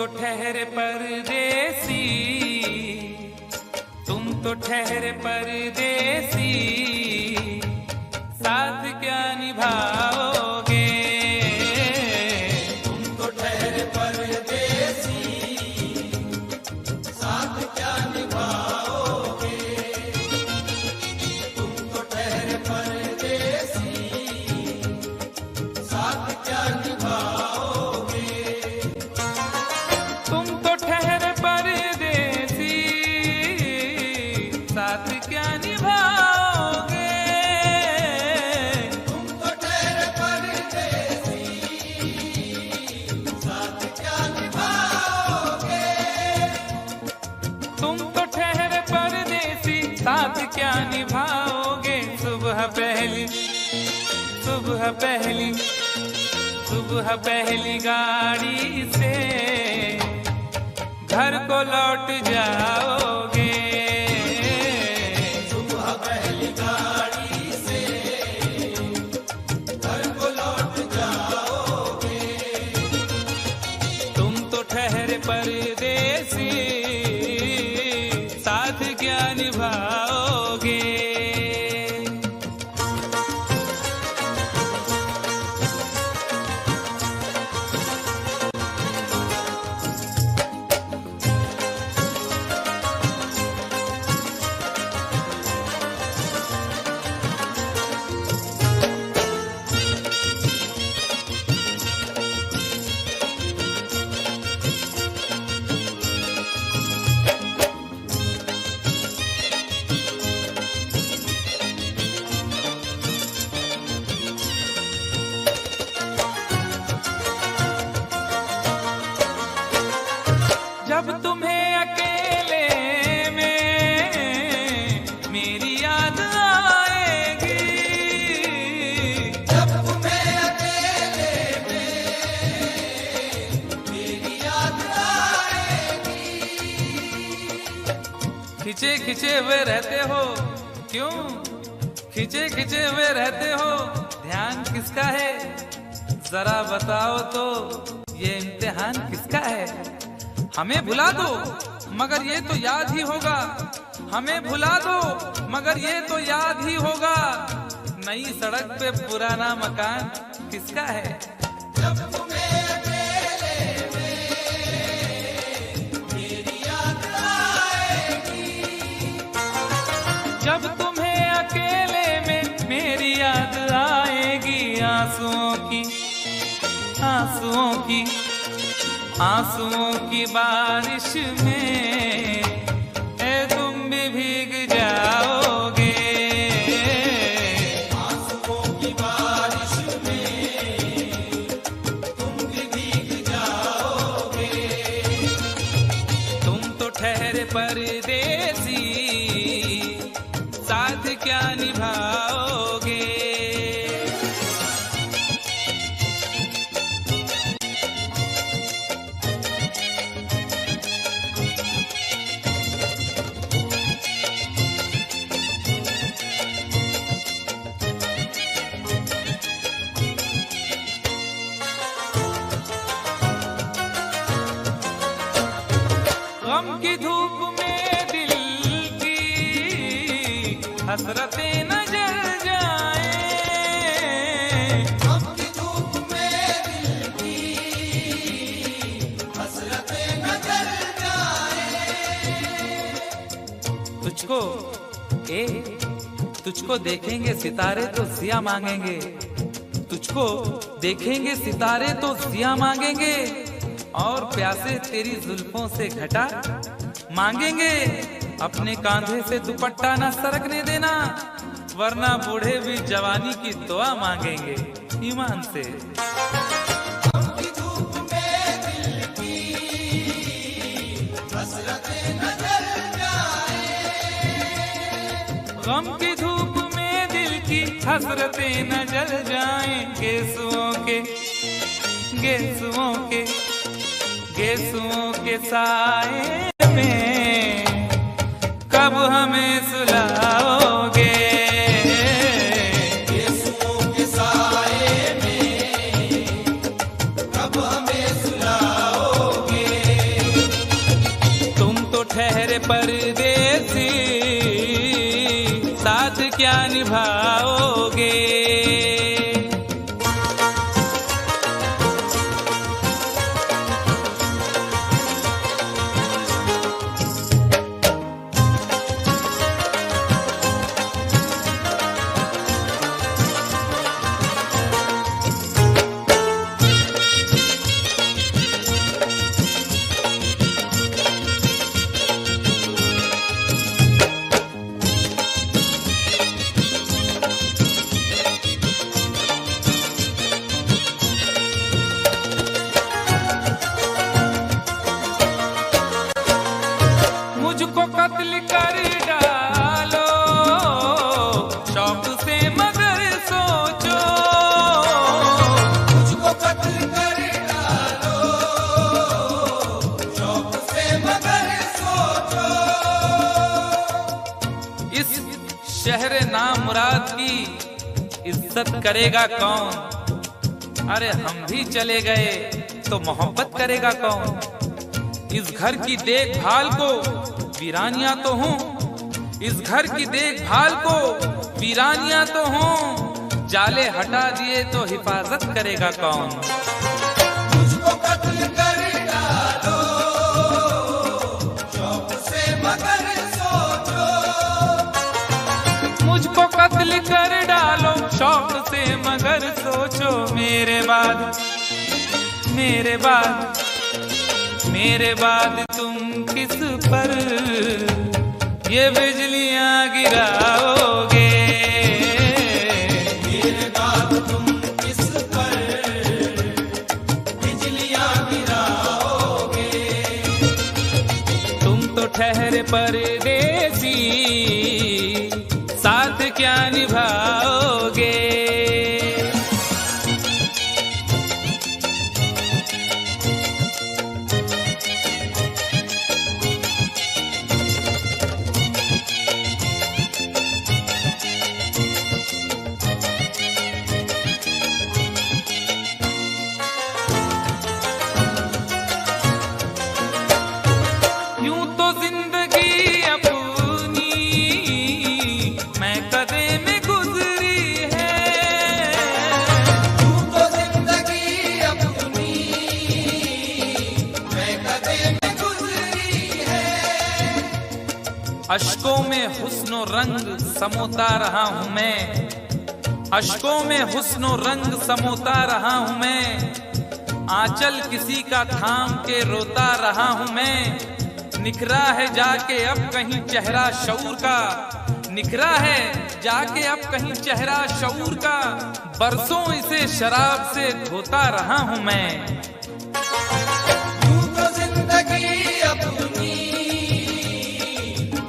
तो ठहरे परदेसी, तुम तो ठहरे परदेसी, साथ क्या निभाओगे? तुम तो ठहरे परदेसी, साथ क्या निभाओगे? तुम तो ठहरे परदेसी, साथ क्या निभाओगे? तुम तो ठहरे परदेसी, साथ क्या निभाओगे? तुम तो ठहरे परदेसी, साथ क्या निभाओगे? तुम तो ठहरे परदेसी, साथ क्या निभाओगे? सुबह पहली, सुबह पहली, सुबह पहली गाड़ी से घर को लौट जाओगे। सुबह पहली गाड़ी से घर को लौट जाओगे। तुम तो ठहरे परदेसी, साथ क्या निभाओगे? जब तुम्हें अकेले में मेरी याद आएगी, जब तुम्हें अकेले में मेरी याद आएगी। खिंचे खिंचे हुए रहते हो क्यों? खिंचे खिंचे हुए रहते हो, ध्यान किसका है? जरा बताओ तो, ये इम्तिहान किसका है? हमें भुला दो मगर ये तो याद ही होगा, हमें भुला दो मगर ये तो याद ही होगा। नई सड़क पे पुराना मकान किसका है? जब तुम्हें अकेले में मेरी याद आएगी। जब तुम्हें अकेले में मेरी याद आएगी, आंसुओं की, आंसुओं की, आंसुओं की बारिश में ए तुम भी भीग जाओगे। आंसुओं की बारिश में तुम भी भीग जाओगे। तुम तो ठहरे परदेसी, साथ क्या निभाओगे? गम की धूप में दिल की हसरतें न जल जाए। गम की धूप में दिल की हसरतें न जल जाए। तुझको तुझको देखेंगे सितारे तो जिया मांगेंगे, तुझको देखेंगे सितारे तो जिया मांगेंगे, और प्यासे तेरी जुल्फों से घटा मांगेंगे। अपने कांधे से दुपट्टा न सरकने देना, वरना बूढ़े भी जवानी की दुआ मांगेंगे ईमान से। गम की धूप में दिल की हसरतें न जल जाए। गम की धूप में दिल की हसरतें न जल जाएं। गेसुओं के, गेसुओं के, गेसुओं के साए में कब हमें सुलाओगे? गेसुओं के साए में कब हमें सुलाओगे? निभाओगे। मुझको कत्ल कर डालो शौक से मगर सोचो, मुझको कत्ल कर डालो शौक से मगर सोचो। इस शहर नामुराद की इज्जत करेगा कौन? अरे हम भी चले गए तो मोहब्बत करेगा कौन? इस घर की देखभाल को वीरानियां तो हूँ, इस घर की देखभाल को वीरानियां तो हूँ, जाले हटा दिए तो हिफाजत करेगा कौन? मुझको कत्ल कर डालो शौक से मगर सोचो, मुझको कत्ल कर डालो शौक से मगर सोचो। मेरे बाद मेरे बाद मेरे बाद तुम किस पर ये बिजलियां गिराओगे? मेरे बाद तुम किस पर बिजलियां गिराओगे? तुम तो ठहरे परदेसी, साथ क्या निभाओगे? यूं तो जिंदगी अपनी मैं कदे में गुजरी है, तू तो जिंदगी अपनी मैं कदे में गुजरी है। अश्कों में हुस्नो रंग समोता रहा हूं मैं, अश्कों में हुस्नो रंग समोता रहा हूं मैं, आंचल किसी का थाम के रोता रहा हूं मैं। निखरा है जाके अब कहीं चेहरा शऊर का, निखरा है जाके अब कहीं चेहरा शऊर का, बरसों इसे शराब से धोता रहा हूं मैं। तू तो जिंदगी अपनी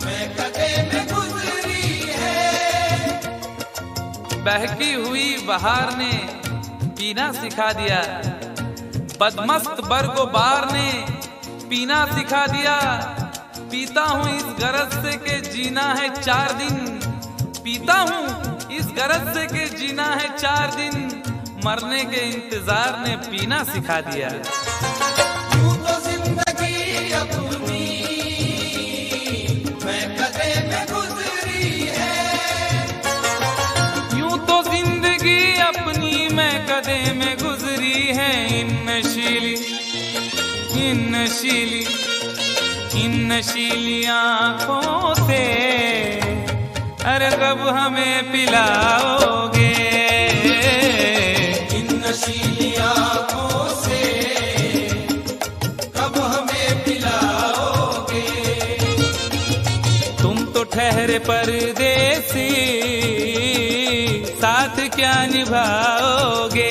मैं कदे में गुजरी है। बहकी हुई बहार ने पीना सिखा दिया, बदमस्त बरगो बार ने पीना सिखा दिया। पीता हूँ इस गरज से के जीना है 4 दिन, पीता हूँ इस गरज से के जीना है 4 दिन, मरने के इंतजार ने पीना सिखा दिया। तू तो जिंदगी अपनी मैं कदे में गुजरी है। यूं तो जिंदगी अपनी मैं कदे में गुजरी है। इन नशीली आँखों से अरे कब हमें पिलाओगे? इन नशीली आँखों से कब हमें पिलाओगे? तुम तो ठहरे परदेसी, साथ क्या निभाओगे?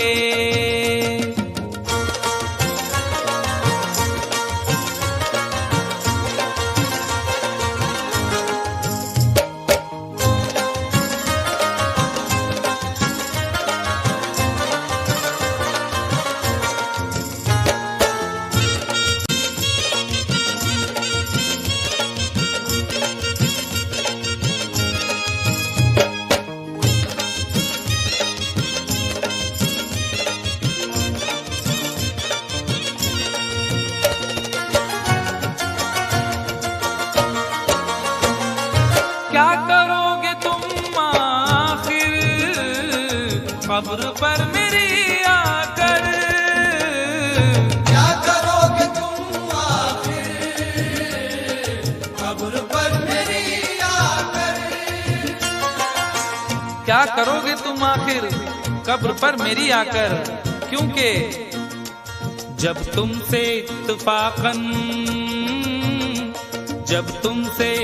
कब्र पर मेरी आकर। क्या करोगे तुम आखिर कब्र पर मेरी आकर। क्या करोगे तुम आखिर कब्र पर मेरी आकर, क्योंकि जब तुमसे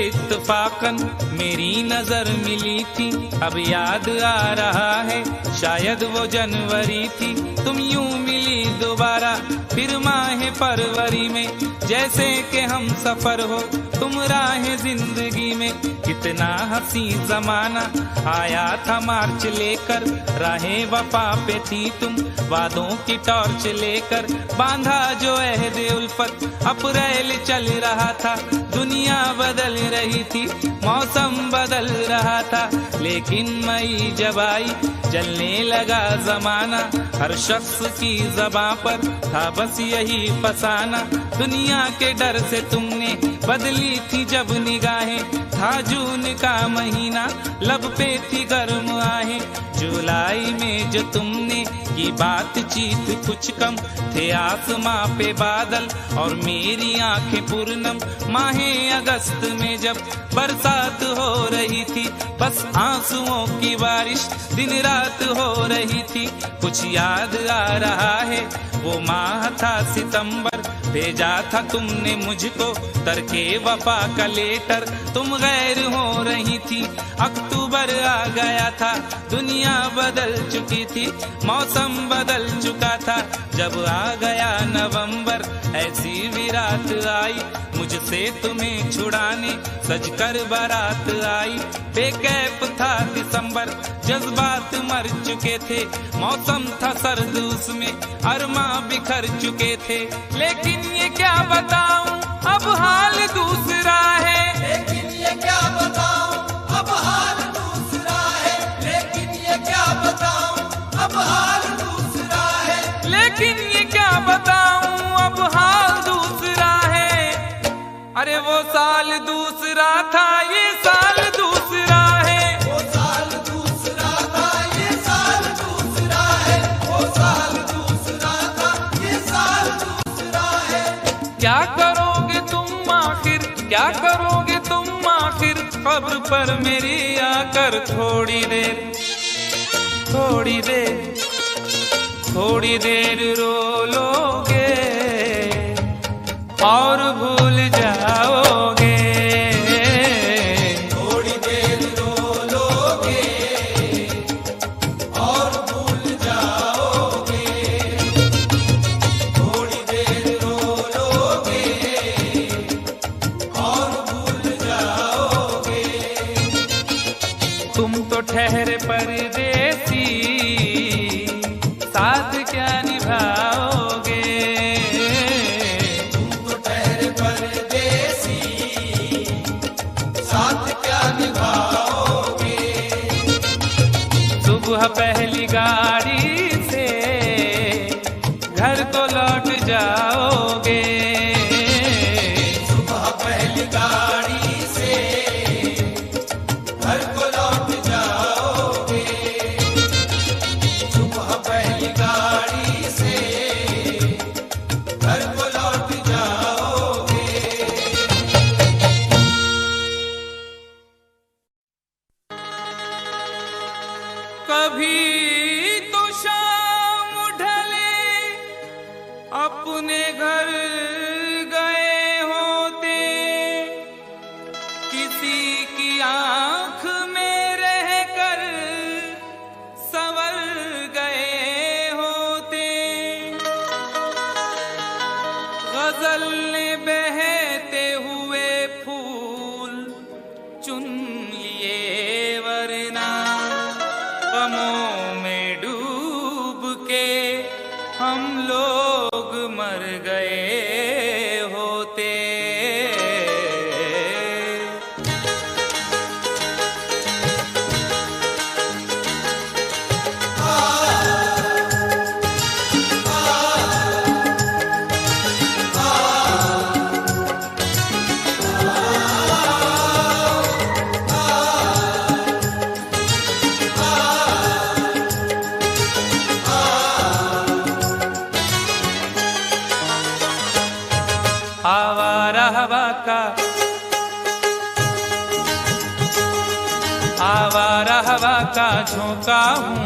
इत्तफाकन मेरी नजर मिली थी, अब याद आ रहा है शायद वो जनवरी थी। तुम यूं मिली दोबारा फिर माह फरवरी में, जैसे कि हम सफर हो तुम राह जिंदगी में। कितना हंसी जमाना आया था मार्च लेकर, राहें वफा पे थी तुम वादों की टॉर्च लेकर। बांधा जो अहद उल्फत अप्रैल चल रहा था, दुनिया बदल रही थी मौसम बदल रहा था। लेकिन मई जब आई जलने लगा जमाना, हर शख्स की ज़बां पर था बस यही फसाना। दुनिया के डर से तुमने बदली थी जब निगाहें, था जून का महीना लब पे थी गर्म आहें। जुलाई में जो तुमने की बातचीत कुछ कम थे, आसमां पे बादल और मेरी आंखें पूर्णम। माहे अगस्त में जब बरसात हो रही थी, बस आंसुओं की बारिश दिन रात हो रही थी। कुछ याद आ रहा है वो माह था सितंबर, भेजा था तुमने मुझको तरके वफा का लेटर। तुम गैर हो रही थी, अक्टूबर आ गया था, दुनिया बदल चुकी थी, मौसम बदल चुका था। जब आ गया नवंबर ऐसी भी रात आई, मुझसे तुम्हें छुड़ाने सजकर बारात आई। बेकैफ था दिसंबर, जज्बात मर चुके थे, मौसम था सर्द उसमें अरमा बिखर चुके थे। लेकिन ये क्या बताऊं अब हाल दूसरा है, लेकिन ये क्या बताऊं अब हाल दूसरा है। लेकिन ये क्या बताऊं अब हाल दूसरा है। लेकिन ये क्या बताऊं अब हाल दूसरा है। अरे वो साल दूसरा था ये साल दूसरा है। वो साल दूसरा था ये साल दूसरा है। वो साल दूसरा था ये साल दूसरा है। क्या करोगे तुम आखिर, क्या करोगे तुम आखिर कब्र पर मेरी आकर। थोड़ी देर थोड़ी देर थोड़ी देर रो लोगे और भूल जाओगे। थोड़ी देर रो लोगे और भूल जाओगे। थोड़ी देर रो लोगे और भूल जाओगे। तुम तो ठहरे परदेसी, साथ क्या निभाओगे। तुम तो ठहरे परदेसी, साथ क्या निभाओगे। सुबह पहली गाड़ी से घर को लौट जाओगे। सुबह पहली गाड़ी से घर को लौट जाओगे। सुबह पहली गाड़ी से घर को लौट जाओगे। कभी तो शाम ढले अपने घर गए होते, किसी की आंख में रहकर संवर गए होते। गजल ने बहते हुए फूल चुन लिए, वरना गमों में डूब के हम लोग मर गए होते। आवारा हवा का, आवारा हवा का झोंका हूँ,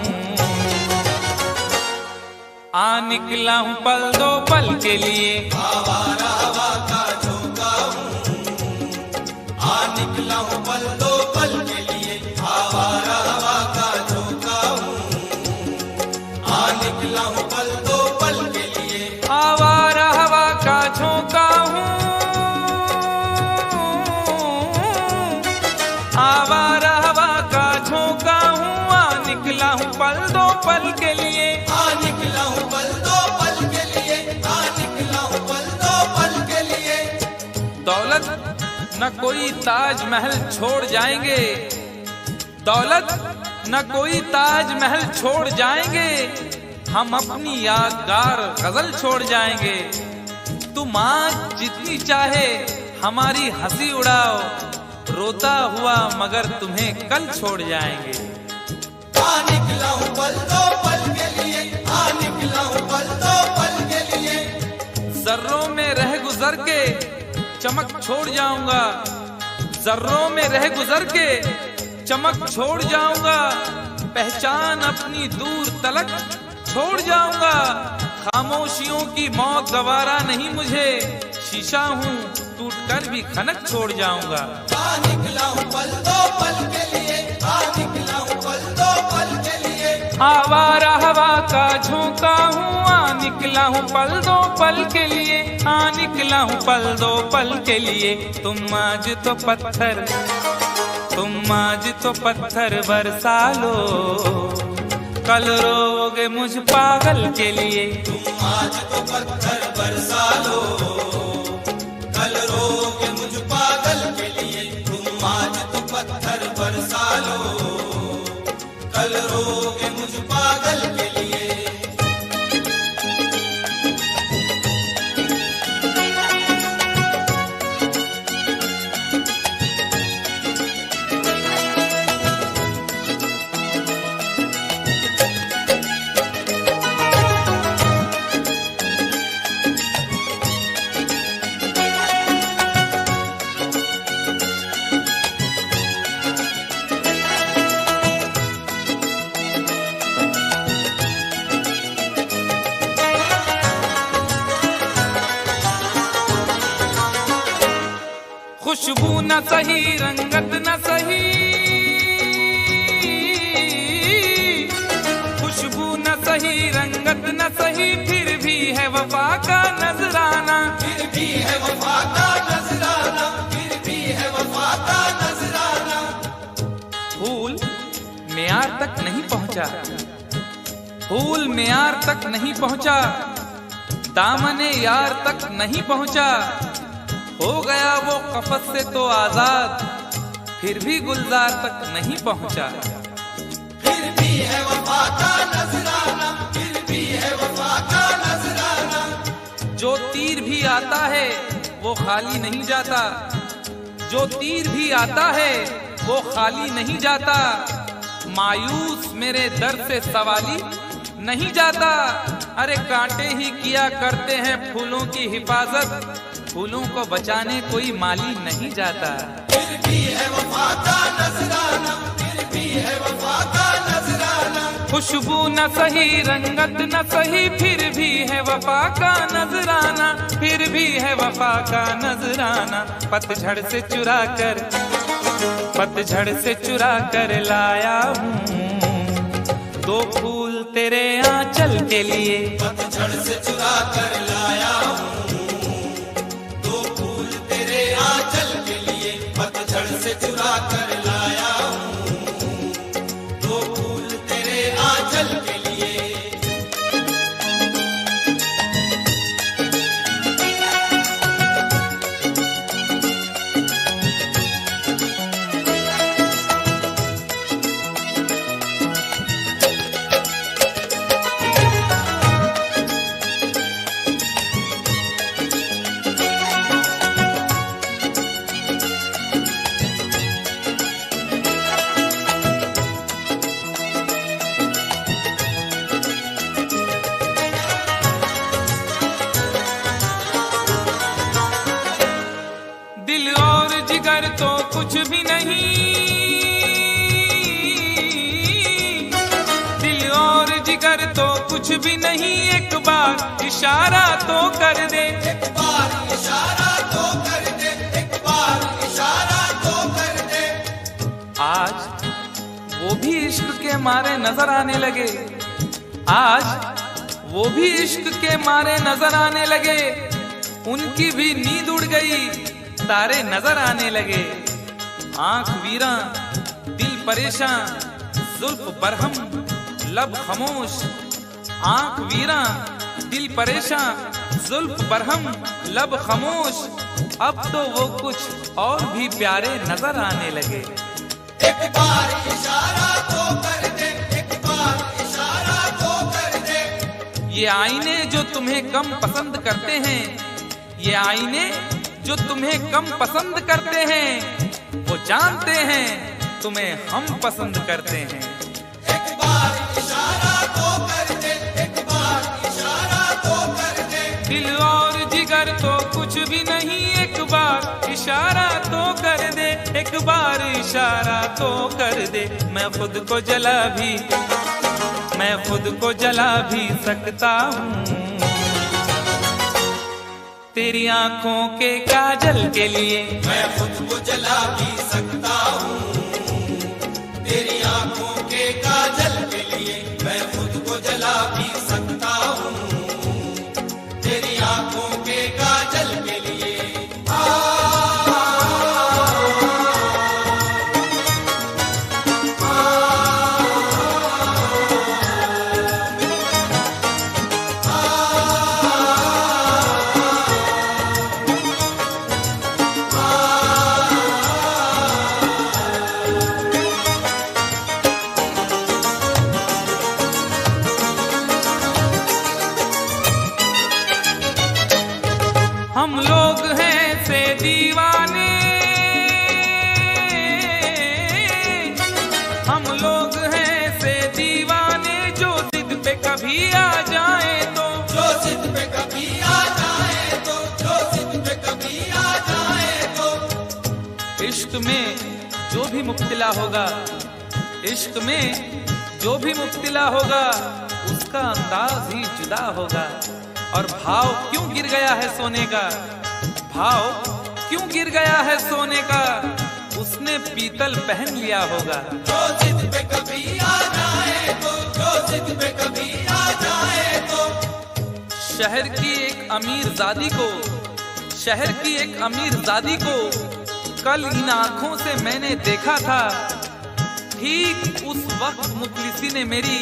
आ निकला हूँ पल दो पल के लिए। आवारा हवा का झोंका हूँ, आ निकला हूँ पल दो पल के लिए। आवारा हवा का झोंका हूँ, आ निकला हूँ पल दो पल के लिए। आवारा हवा का झोंका हूँ, आवारा हवा का झोंका हूँ, आ निकला हूँ पल दो पल के लिए। आ निकला हूँ पल दो पल के लिए, आ निकला हूँ पल दो पल के लिए। दौलत न कोई ताजमहल छोड़ जाएंगे, दौलत न कोई ताजमहल छोड़ जाएंगे, हम अपनी यादगार गजल छोड़ जाएंगे। तुम आज जितनी चाहे हमारी हंसी उड़ाओ, रोता हुआ मगर तुम्हें कल छोड़ जाएंगे। आ निकला हूँ पल दो पल के लिए, आ निकला हूँ पल दो पल के लिए। जर्रों में रह गुजर के चमक छोड़ जाऊंगा, जर्रों में रह गुजर के चमक छोड़ जाऊंगा, पहचान अपनी दूर तलक छोड़ जाऊंगा। खामोशियों की मौत गवारा नहीं मुझे, शीशा हूँ टूट कर भी खनक छोड़ जाऊंगा। आ निकला हूँ पल दो पल के लिए, आ निकला हूँ पल दो पल के लिए। आवारा हवा का झोंका हूँ, आ निकला हूँ पल दो पल के लिए, आ निकला हूँ पल दो पल के लिए। तुम आज तो पत्थर, तुम आज तो पत्थर बरसा लो, कल रोगे मुझ पागल के लिए। तुम आज तो पत्थर बरसा लो, कल रोगे मुझ पागल के लिए। तुम आज तो पत्थर बरसा लो, कल रोगे मुझ पागल के लिए। खुशबू न सही, रंगत न सही, खुशबू न सही, रंगत न सही, फिर भी है वफा का नजराना। फिर भी है वफा का नजराना, फिर भी है वफा का नजराना। फूल मेयार तक नहीं पहुंचा, फूल मेयार तक नहीं पहुंचा, दामने यार तक नहीं पहुंचा, हो गया वो कफस से तो आजाद, फिर भी गुलजार तक नहीं पहुंचा। फिर भी है वफा का नजराना, फिर भी है वफा का नजराना। जो तीर भी आता है वो खाली नहीं जाता, जो तीर भी आता है वो खाली नहीं जाता, मायूस मेरे दर्द से सवाली नहीं जाता। अरे कांटे ही किया करते हैं फूलों की हिफाजत, फूलों को बचाने कोई माली नहीं जाता। फिर भी है वफा का नजराना, फिर भी है वफा का नजराना। खुशबू न सही, रंगत न सही, फिर भी है वफा का नजराना, फिर भी है वफा का नजराना। पतझड़ से चुरा कर, पतझड़ से चुरा कर लाया हूँ दो फूल तेरे आंचल के लिए। पतझड़ से चुरा कर लाया हूँ दो फूल तेरे आंचल के लिए। पतझड़ से चुरा कर लाया हूँ दो फूल तेरे आंचल के लिए। जिगर तो कुछ भी नहीं, दिल और जिगर तो कुछ भी नहीं, एक बार इशारा तो कर दे, एक बार इशारा तो कर दे, एक बार इशारा तो कर दे। आज वो भी इश्क के मारे नजर आने लगे, आज वो भी इश्क के मारे नजर आने लगे, उनकी भी नींद उड़ गई, तारे नजर आने लगे। आंख वीरा दिल परेशान, जुल्फ बरहम लब खामोश, आंख वीरा दिल परेशान, जुल्फ बरहम लब खामोश, अब तो वो कुछ और भी प्यारे नजर आने लगे। एक बार इशारा तो कर दे, एक बार इशारा तो कर दे। ये आईने जो तुम्हें कम पसंद करते हैं, ये आईने जो तुम्हें कम पसंद करते हैं, वो जानते हैं तुम्हें हम पसंद करते हैं। एक बार इशारा तो कर दे, एक बार इशारा तो कर दे। दिल और जिगर तो कुछ भी नहीं, एक बार इशारा तो कर दे, एक बार इशारा तो कर दे। मैं खुद को जला भी, मैं खुद को जला भी सकता हूँ तेरी आंखों के काजल के लिए, मैं खुद को जला भी सकता हूँ तेरी आंखों के काजल के लिए, मैं खुद को जला भी सकता हूँ तेरी आंखों के काजल के लिए। हम लोग हैं से दीवाने, हम लोग हैं से दीवाने, जो जिद पे कभी आ जाए तो, जो जिद पे कभी आ जाए तो, जो जिद पे कभी आ जाए तो। इश्क में जो भी मुब्तिला होगा, इश्क में जो भी मुब्तिला होगा, उसका अंदाज ही जुदा होगा। और भाव क्यों गिर गया है सोने का, भाव क्यों गिर गया है सोने का, उसने पीतल पहन लिया होगा। जो जिद पे कभी आ जाए तो, जो जिद पे कभी आ जाए तो। शहर की एक अमीर जादी को, शहर की एक अमीर जादी को कल इन आंखों से मैंने देखा था, ठीक उस वक्त मुखलिसी ने मेरी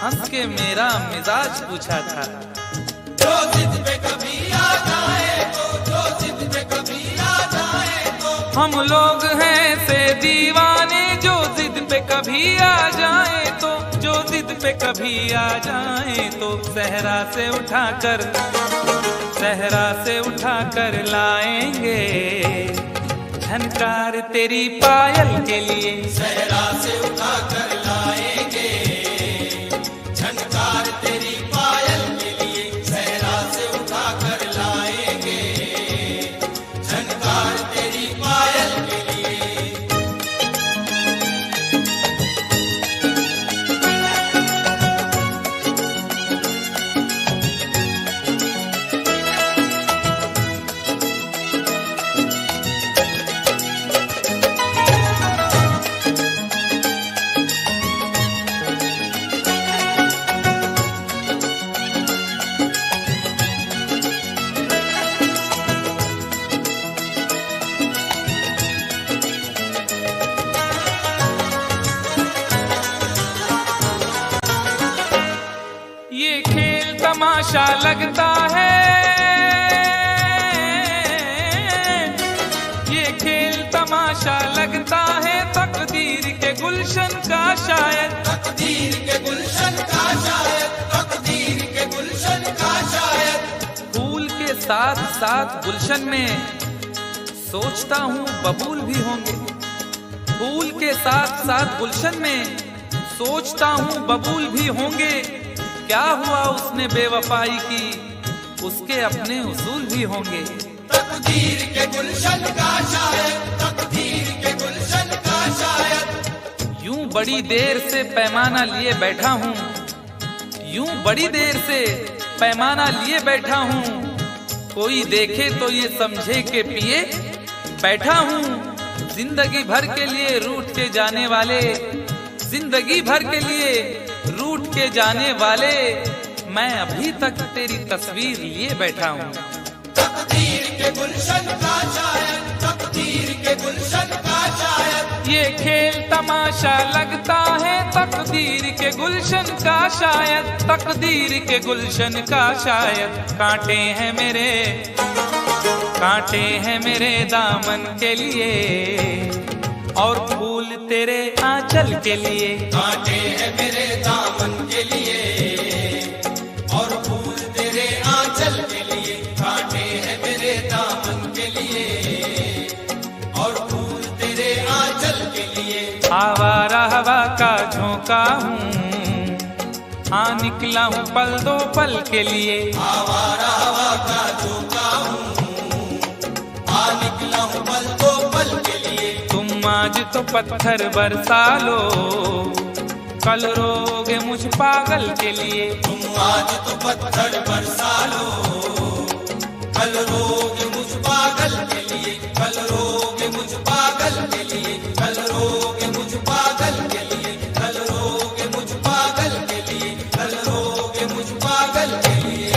हंस के मेरा मिजाज पूछा था। जो जिद पे कभी आ जाए तो, जो जिद पे कभी आ जाए तो। हम लोग हैं से दीवाने, जो जिद पे कभी आ जाए तो, जो जिद पे कभी आ जाए तो। सहरा से उठाकर, सहरा से उठाकर लाएंगे झनकार तेरी पायल के लिए, सहरा से उठाकर लाएंगे झनकार तेरी पायल के लिए, सहरा से उठाकर लाएंगे झनकार तेरी पायल के लिए। ये खेल तमाशा लगता है, ये खेल तमाशा लगता है, तकदीर के गुलशन का शायद, तकदीर के गुलशन का शायद, तकदीर के गुलशन का शायद। फूल के साथ साथ गुलशन में सोचता हूँ बबूल भी होंगे, फूल के साथ साथ गुलशन में सोचता हूँ बबूल भी होंगे। क्या हुआ उसने बेवफाई की, उसके अपने उसूल भी होंगे। तकदीर के गुलशन का शायद, बड़ी देर से पैमाना लिए बैठा हूँ, यूं बड़ी देर से पैमाना लिए बैठा हूँ, कोई देखे तो ये समझे के पिए बैठा हूँ। जिंदगी भर के लिए रूठ के जाने वाले, जिंदगी भर के लिए रूठ के जाने वाले, मैं अभी तक तेरी तस्वीर लिए बैठा हूँ। तकदीर के गुलशन का शायद, तकदीर के गुलशन का शायद, ये खेल तमाशा लगता है तकदीर के गुलशन का शायद, तकदीर के गुलशन का शायद। कांटे हैं मेरे, कांटे हैं मेरे दामन के लिए, और फूल तेरे आंचल के लिए। कांटे हैं मेरे दामन के लिए, और फूल तेरे आंचल के लिए। कांटे हैं मेरे दामन के लिए, और फूल तेरे आंचल के लिए। आवारा हवा का झोंका हूँ, हाँ निकला हूँ पल दो पल के लिए। आवारा हवा का झोंका हूँ, हाँ निकला हूँ पल दो पल के लिए। तुम आज तो पत्थर बरसा लो, कल रोगे मुझ पागल के लिए। तुम आज तो पत्थर बरसा लो, कल रोगे मुझ पागल के लिए। कल रोगे मुझ पागल के लिए, कल रोगे मुझ पागल के लिए, कल रोगे मुझ पागल के लिए, कल रोगे मुझ पागल के लिए।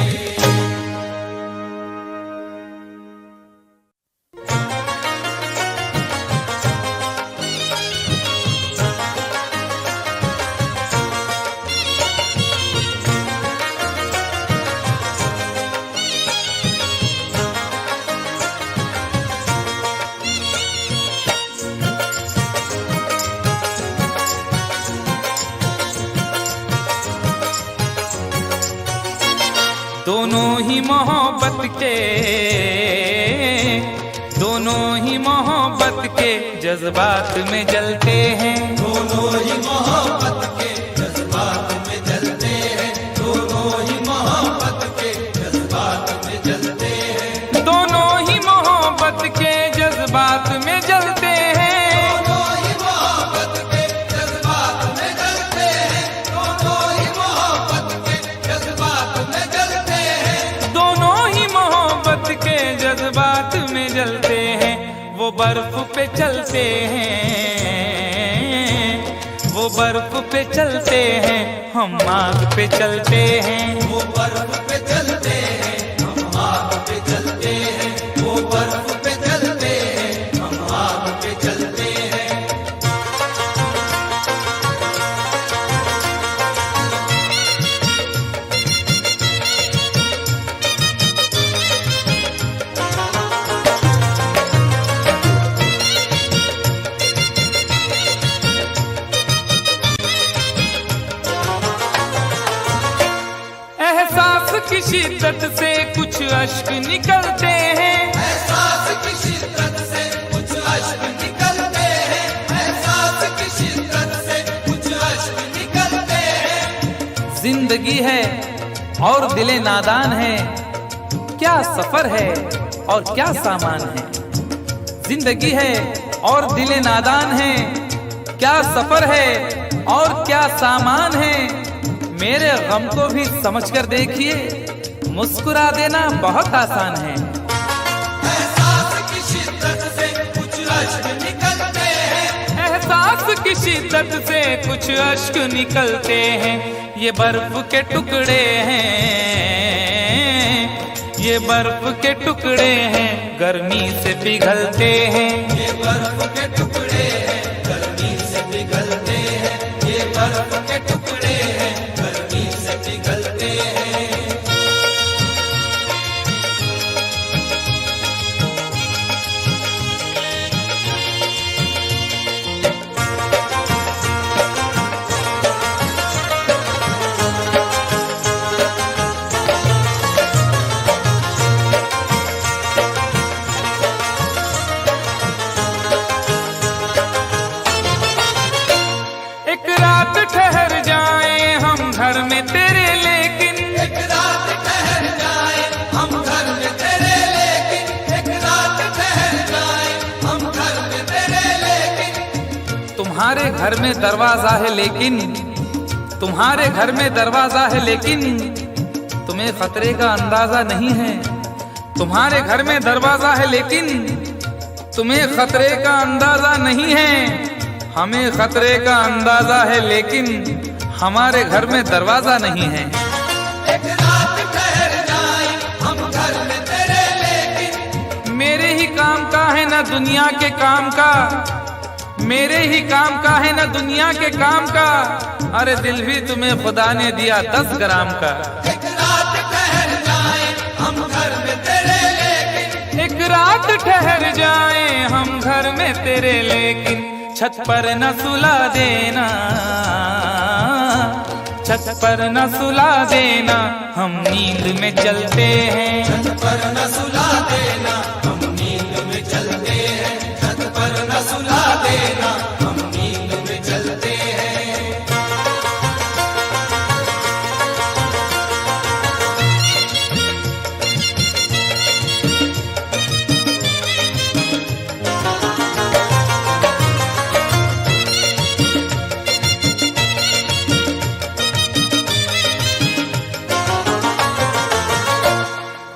दोनों ही मोहब्बत के, दोनों ही मोहब्बत के जज्बात में जलते हैं। दोनों ही मोहब्बत के जज्बात में जलते हैं, दोनों ही मोहब्बत के जज्बात में जलते हैं। दोनों ही मोहब्बत के जज्बात में जलते हैं। दोनों ही मोहब्बत के जज्बात में जलते हैं, दोनों ही मोहब्बत के जज्बात में जलते हैं। दोनों ही मोहब्बत के जज्बात में जलते हैं। वो बर्फ पे चलते हैं, वो बर्फ पे चलते हैं, हम आग पे चलते हैं। वो बर्फ पे चलते हैं, हम आग पे चलते हैं। वो बर्फ पे चलते हैं, हम आग पे चलते हैं। एहसास की शिद्दत से कुछ अश्क निकलते हैं। एहसास की शिद्दत से कुछ अश्क निकलते हैं, एहसास की शिद्दत से कुछ अश्क निकलते हैं। जिंदगी है और दिले नादान है, क्या सफर है और क्या सामान है। जिंदगी है और दिले नादान है, क्या सफर है और क्या सामान है। मेरे गम को भी समझकर देखिए, मुस्कुरा देना बहुत आसान है। एहसास की शिद्दत से कुछ अश्क निकलते हैं, एहसास की शिद्दत से कुछ अश्क निकलते हैं। ये बर्फ के टुकड़े हैं, ये बर्फ के टुकड़े हैं, गर्मी से पिघलते हैं। ये बर्फ के टुकड़े हैं, गर्मी से पिघलते हैं। ये बर्फ के टुकड़े हैं, गर्मी से पिघलते हैं। तुम्हारे घर में दरवाजा है लेकिन, तुम्हारे घर में दरवाजा है लेकिन तुम्हें खतरे का अंदाजा नहीं है। तुम्हारे घर में दरवाजा है लेकिन तुम्हें खतरे का अंदाजा नहीं है। हमें खतरे का अंदाजा है लेकिन हमारे घर में दरवाजा नहीं है। एक रात ठहर जाए हम घर में तेरे लेकिन, मेरे ही काम का है ना दुनिया के काम का, मेरे ही काम का है ना दुनिया के काम का। अरे दिल भी तुम्हें खुदा ने दिया 10 ग्राम का। एक रात ठहर जाए हम घर में तेरे लेकिन, एक रात ठहर जाए हम घर में तेरे लेकिन छत पर न सुला देना, छत पर न सुला देना, हम नींद में चलते हैं। छत पर न सुला देना हम नींद में चलते हैं, छत पर न सुला देना हम नींद में चलते हैं।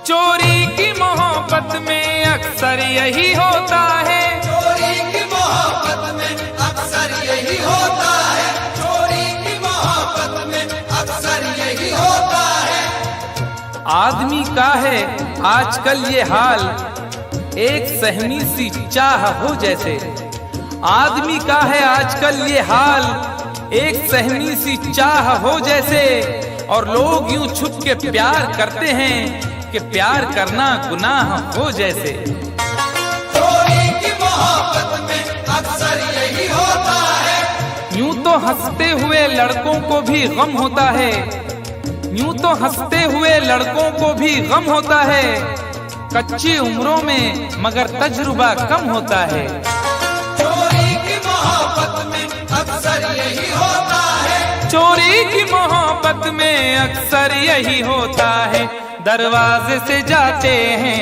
चोरी की मोहब्बत में अक्सर यही होता है, चोरी की मोहब्बत में अक्सर यही होता है, चोरी की मोहब्बत में अक्सर यही होता है। आदमी का है आजकल ये हाल, एक सहमी सी चाह हो जैसे। आदमी का है आजकल ये हाल, एक सहमी सी चाह हो जैसे। और लोग यूं छुप के प्यार करते हैं कि प्यार करना गुनाह हो जैसे। चोरी की मोहब्बत में अक्सर यही होता है। यूं तो हंसते हुए लड़कों को भी गम होता है, यूं तो हंसते हुए लड़कों को भी गम होता है। कच्ची उम्रों में मगर तजुर्बा कम होता है। चोरी की मोहब्बत में अक्सर यही होता है, चोरी की मोहब्बत में अक्सर यही होता है। दरवाजे से जाते हैं,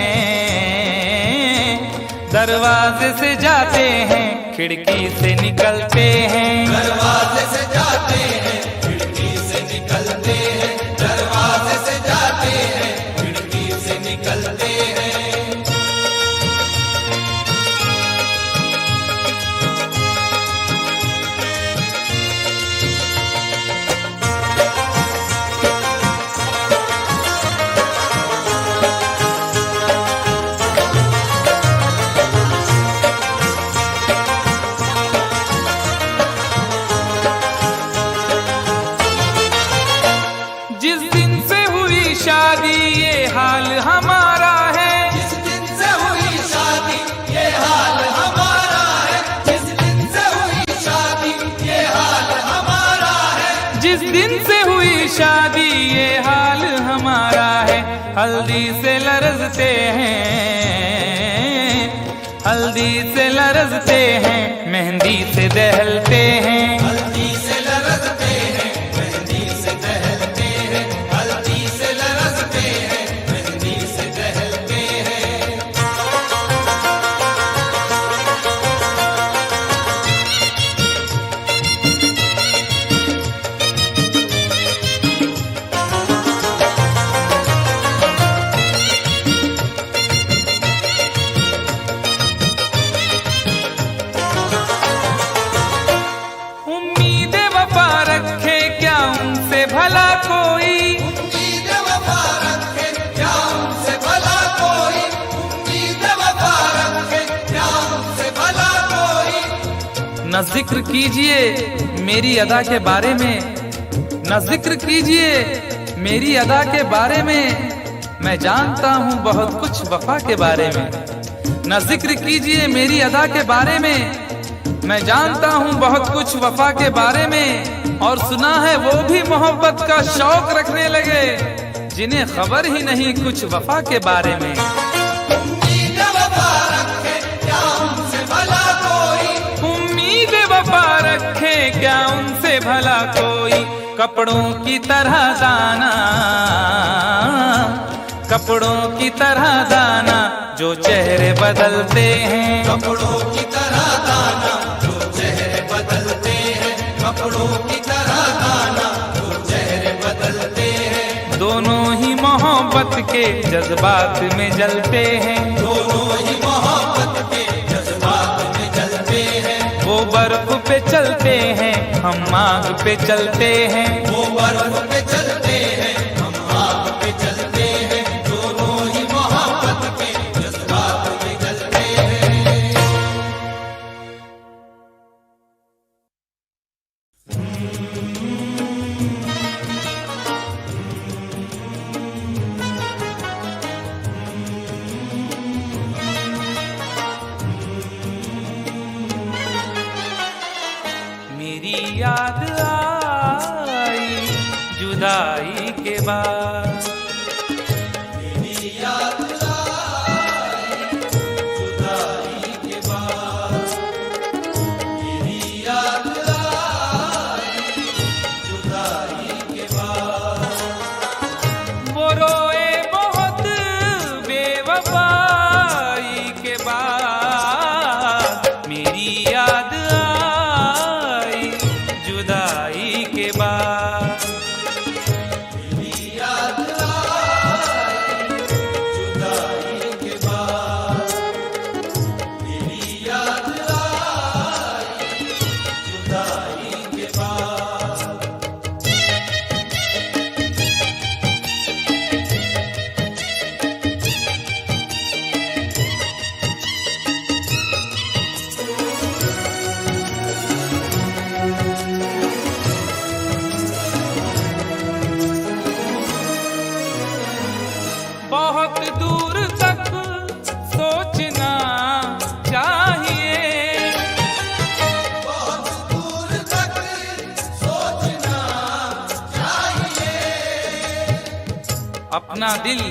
दरवाजे से जाते हैं, खिड़की से निकलते हैं। दरवाजे से जाते हैं खिड़की से निकलते हैं, दरवाजे से जाते हैं खिड़की से निकलते हैं। जिस दिन से हुई शादी ये हाल हमारा है, जिस दिन से हुई शादी ये हाल हमारा है, जिस दिन से हुई शादी ये हाल हमारा है, जिस दिन से हुई शादी ये हाल हमारा है। हल्दी से लरजते हैं, हल्दी से लरजते हैं, मेहंदी से दहलते हैं। हल्दी से लरजते हैं मेहंदी से दहलते हैं, हल्दी से लरजते हैं मेहंदी से दहलते हैं। उम्मीदें वफा रखे क्या उनसे भला कोई, उम्मीद वफा रखे क्या उनसे भला कोई, उम्मीद वफा रखे क्या उनसे भला कोई। न जिक्र कीजिए मेरी अदा के बारे में, न जिक्र कीजिए मेरी अदा के बारे में। मैं जानता हूँ बहुत कुछ वफा के बारे में। न जिक्र कीजिए मेरी अदा के बारे में, मैं जानता हूँ बहुत कुछ वफा के बारे में। और सुना है वो भी मोहब्बत का शौक रखने लगे जिन्हें खबर ही नहीं कुछ वफा के बारे में। उम्मीद वफा रखे क्या उनसे भला कोई, उम्मीद वफा रखे क्या उनसे भला कोई। कपड़ों की तरह दाना, कपड़ों की तरह दाना जो चेहरे बदलते हैं। कपड़ों की तरह दाना जो चेहरे बदलते फूलों की तरह गाना वो चेहरे बदलते हैं। दोनों ही मोहब्बत के जज्बात में जलते हैं। दोनों ही मोहब्बत के जज्बात में जलते हैं। वो बर्फ पे चलते हैं, हम आग पे चलते हैं। वो बर्फ पे चलते हैं, हम आग पे चलते हैं। दोनों ही मोहब्बत के जज्बात में जलते हैं। मेरी याद आई जुदाई के बाद, मेरी याद आई जुदाई के बाद। मेरी याद आई जुदाई के बाद। वो रोए बहुत बेवफाई के बाद। मेरी याद आई जुदाई के बाद। मेरी याद आई जुदाई के बाद। मेरी याद आई जुदाई के बाद। बहुत दूर तक सोचना चाहिए। बहुत दूर तक सोचना चाहिए। अपना दिल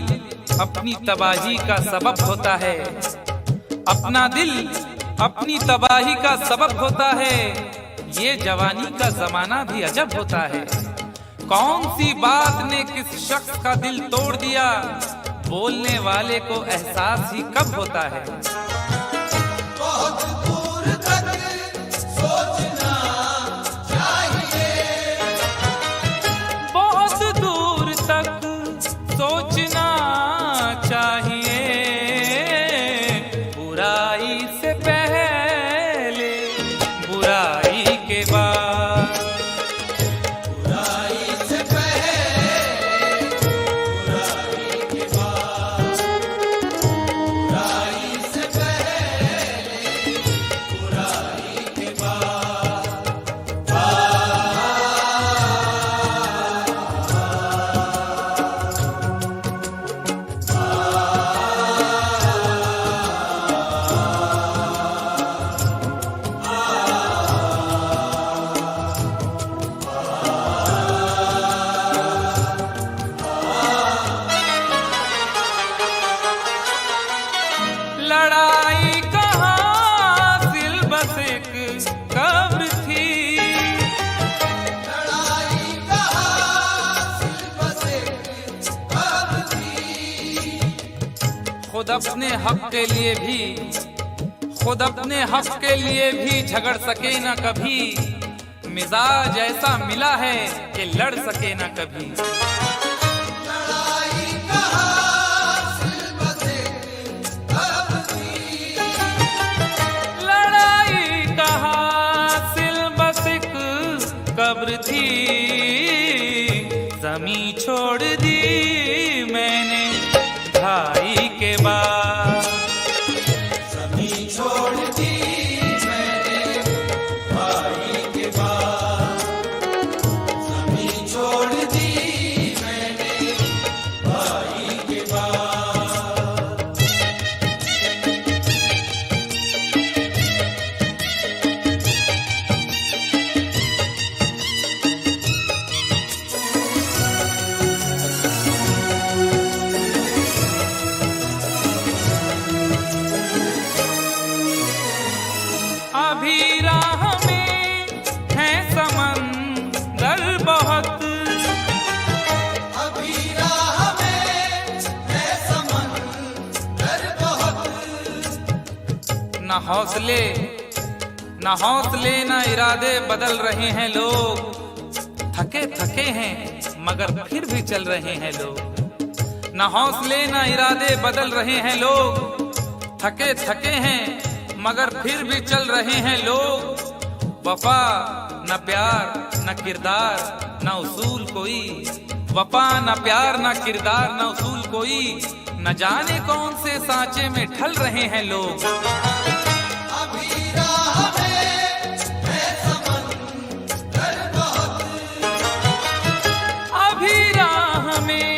अपनी तबाही का सबब होता है। अपना दिल अपनी तबाही का सबब होता है। ये जवानी का जमाना भी अजब होता है। कौन सी बात ने किस शख्स का दिल तोड़ दिया, बोलने वाले को एहसास ही कब होता है। बहुत दूर तक सोचना चाहिए। बहुत दूर तक सोचना चाहिए। बुराई से पहले बुराई के बाद। बुराई से पहले बुराई के बाद। बुराई से पहले बुराई के बाद। लड़ाई कहाँ दिल बस एक कब्र थी। लड़ाई कहाँ सिर्फ बस एक कब्र थी। खुद अपने हक के लिए भी, खुद अपने हक के लिए भी झगड़ सके ना कभी। मिजाज ऐसा मिला है कि लड़ सके ना कभी। लड़ाई कहाँ सिर्फ बस एक कब्र थी। लड़ाई कहाँ सिल बस एक कब्र थी। जमी छोड़ दी मैंने भाई के बाद। जमीन छोड़ दी मैंने भाई के बाद। जमीन छोड़ दी मैंने भाई के बाद। अभी राह में है समंदर बहुत। अभी राह में है समंदर बहुत। न हौसले न हौसले न इरादे बदल रहे हैं लोग, थके थके हैं मगर फिर भी चल रहे हैं लोग। न हौसले न इरादे बदल रहे हैं लोग, थके थके हैं मगर फिर भी चल रहे हैं लोग। वफा न प्यार न किरदार न उसूल कोई, वफा न प्यार न किरदार न उसूल कोई, न जाने कौन से सांचे में ढल रहे हैं लोग। अभी राह में है समंदर बहुत, अभी राह में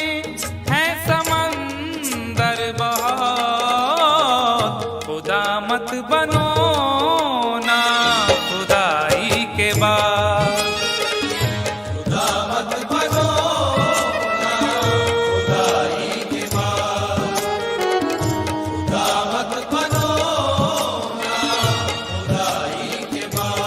है समंदर बहुत, खुदा मत बनो ना खुदाई के बाद। खुदा मत बनो ना खुदाई के बाद, खुदा मत बनो ना खुदाई के बाद।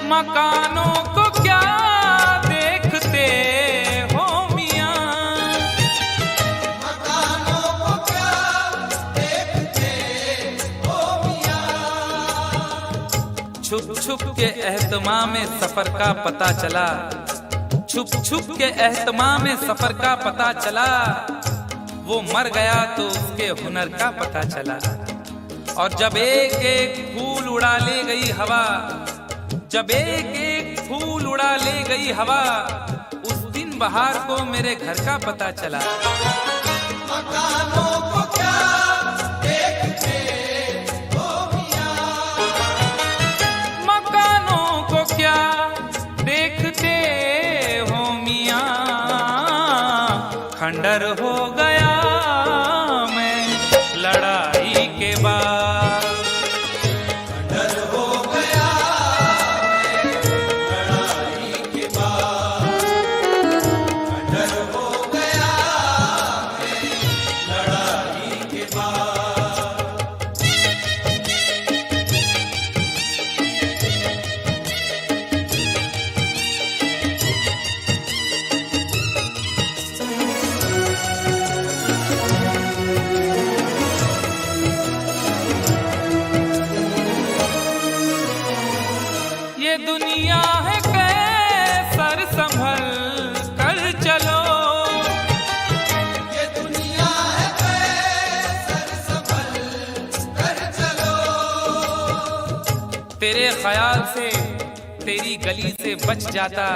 मकानों को क्या देखते हो मियां, मकानों को क्या देखते हो मियां, छुप छुप के एहतमाम में सफर का पता चला, छुप छुप के एहतमाम में सफर का पता चला। वो मर गया तो उसके हुनर का पता चला। और जब एक एक फूल उड़ा ले गई हवा, जब एक एक फूल उड़ा ले गई हवा, उस दिन बहार को मेरे घर का पता चला। मकानों को क्या देखते हो मियां, मकानों को क्या देखते हो मियां, खंडर हो गया मैं लड़ाई के बाद। डर हो गया मैं लड़ाई के बाद, डर हो गया मैं लड़ाई के बाद। ये दुनिया है कैसर संभल कर चलो, ये दुनिया है कैसर संभल कर चलो, तेरे ख्याल से तेरी गली से बच जाता,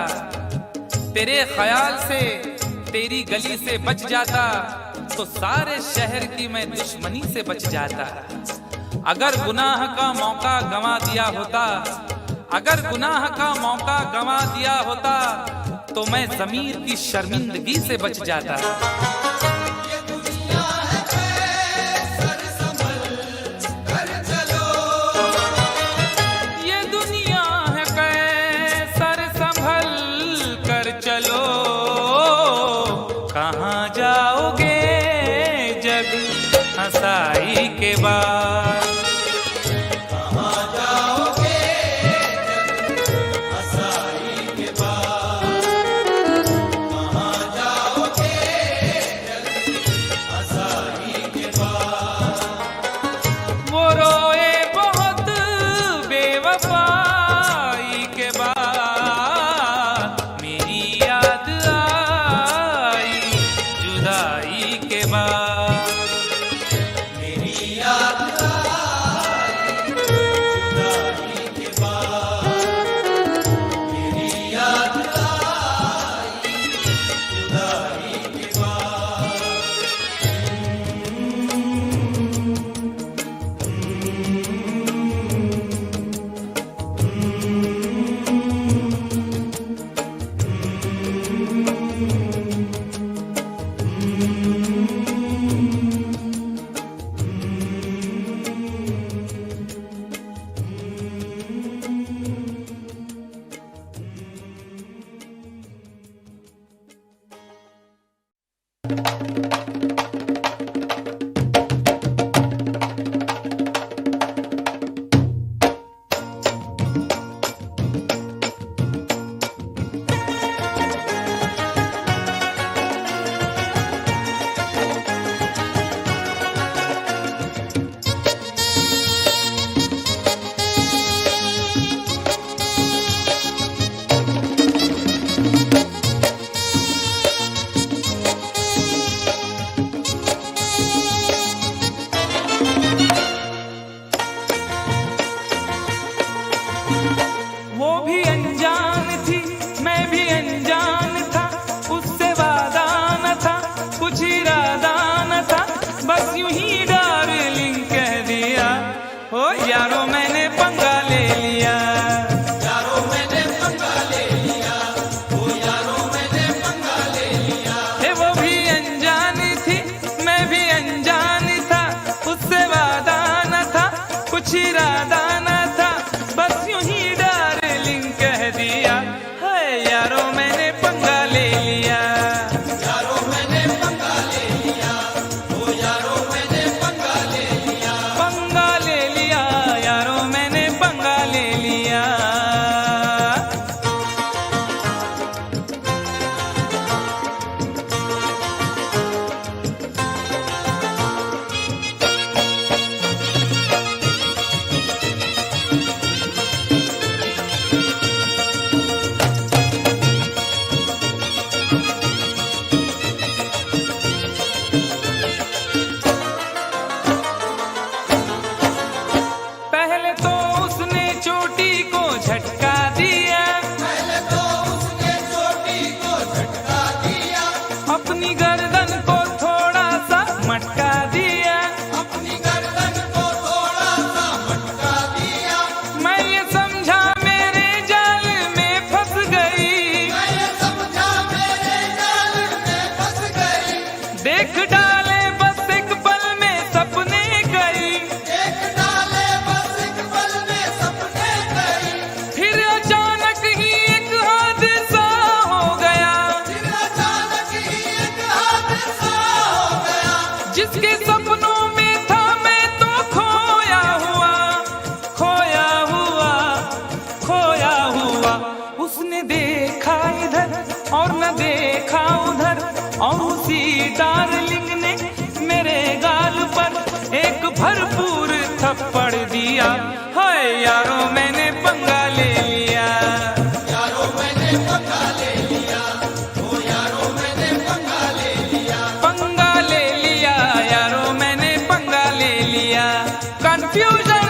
तेरे ख्याल से तेरी गली से बच जाता, तो सारे शहर की मैं दुश्मनी से बच जाता। अगर गुनाह का मौका गंवा दिया होता, अगर गुनाह का मौका गंवा दिया होता, तो मैं ज़मीर की शर्मिंदगी से बच जाता। ये दुनिया है कैसर संभल कर चलो, ये दुनिया है कैसर संभल कर चलो, कहाँ जाओगे जग हंसाई के बाद। कहाँ जाओगे जग हंसाई के बाद, कहाँ जाओगे जग वो भी अनजान थी, मैं भी अनजान था, उससे वादा न था, कुछ इरादा न था, बस यूं ही डार्लिंग कह दिया। ओ यारो मैंने पंगा ले लिया, यारो मैंने पंगा ले लिया, ओ यारो मैंने पंगा ले लिया। वो भी अनजान थी, मैं भी अनजान था, उससे वादा न था, कुछ इरादा न था, बस यूं ही कह दिया। है यारो मैंने पंगा ले लिया, यारो मैंने पंगा ले लिया, ओ यारो मैंने पंगा ले लिया। पंगा ले लिया, यारो मैंने पंगा ले लिया। पहले तो उसने चोटी को झटका दिया, पहले तो उसने चोटी को झटका दिया, अपनी गर्दन को थोड़ा सा मटका दिया, अपनी गर्दन को थोड़ा सा मटका दिया। मैं ये समझा मेरे जाल में फंस गई, मैं ये समझा मेरे जाल में फंस गई। देख डाले बस एक पल में सपने गई, एक डाले बस एक पल में सपने गई। फिर अचानक ही एक हादसा हो गया, फिर अचानक ही एक हादसा हो गया। जिसके सपनों में था मैं तो खोया हुआ, खोया हुआ, खोया हुआ। उसने देखा इधर और न देखा उधर, और उसी डार्लिंग ने मेरे गाल पर एक भरपूर थप्पड़ दिया। हाय यारो मैंने पंगा ले लिया, यारो मैंने पंगा ले लिया, ओ यारो मैंने पंगा ले लिया। पंगा ले लिया, यारो मैंने पंगा ले लिया। कंफ्यूजन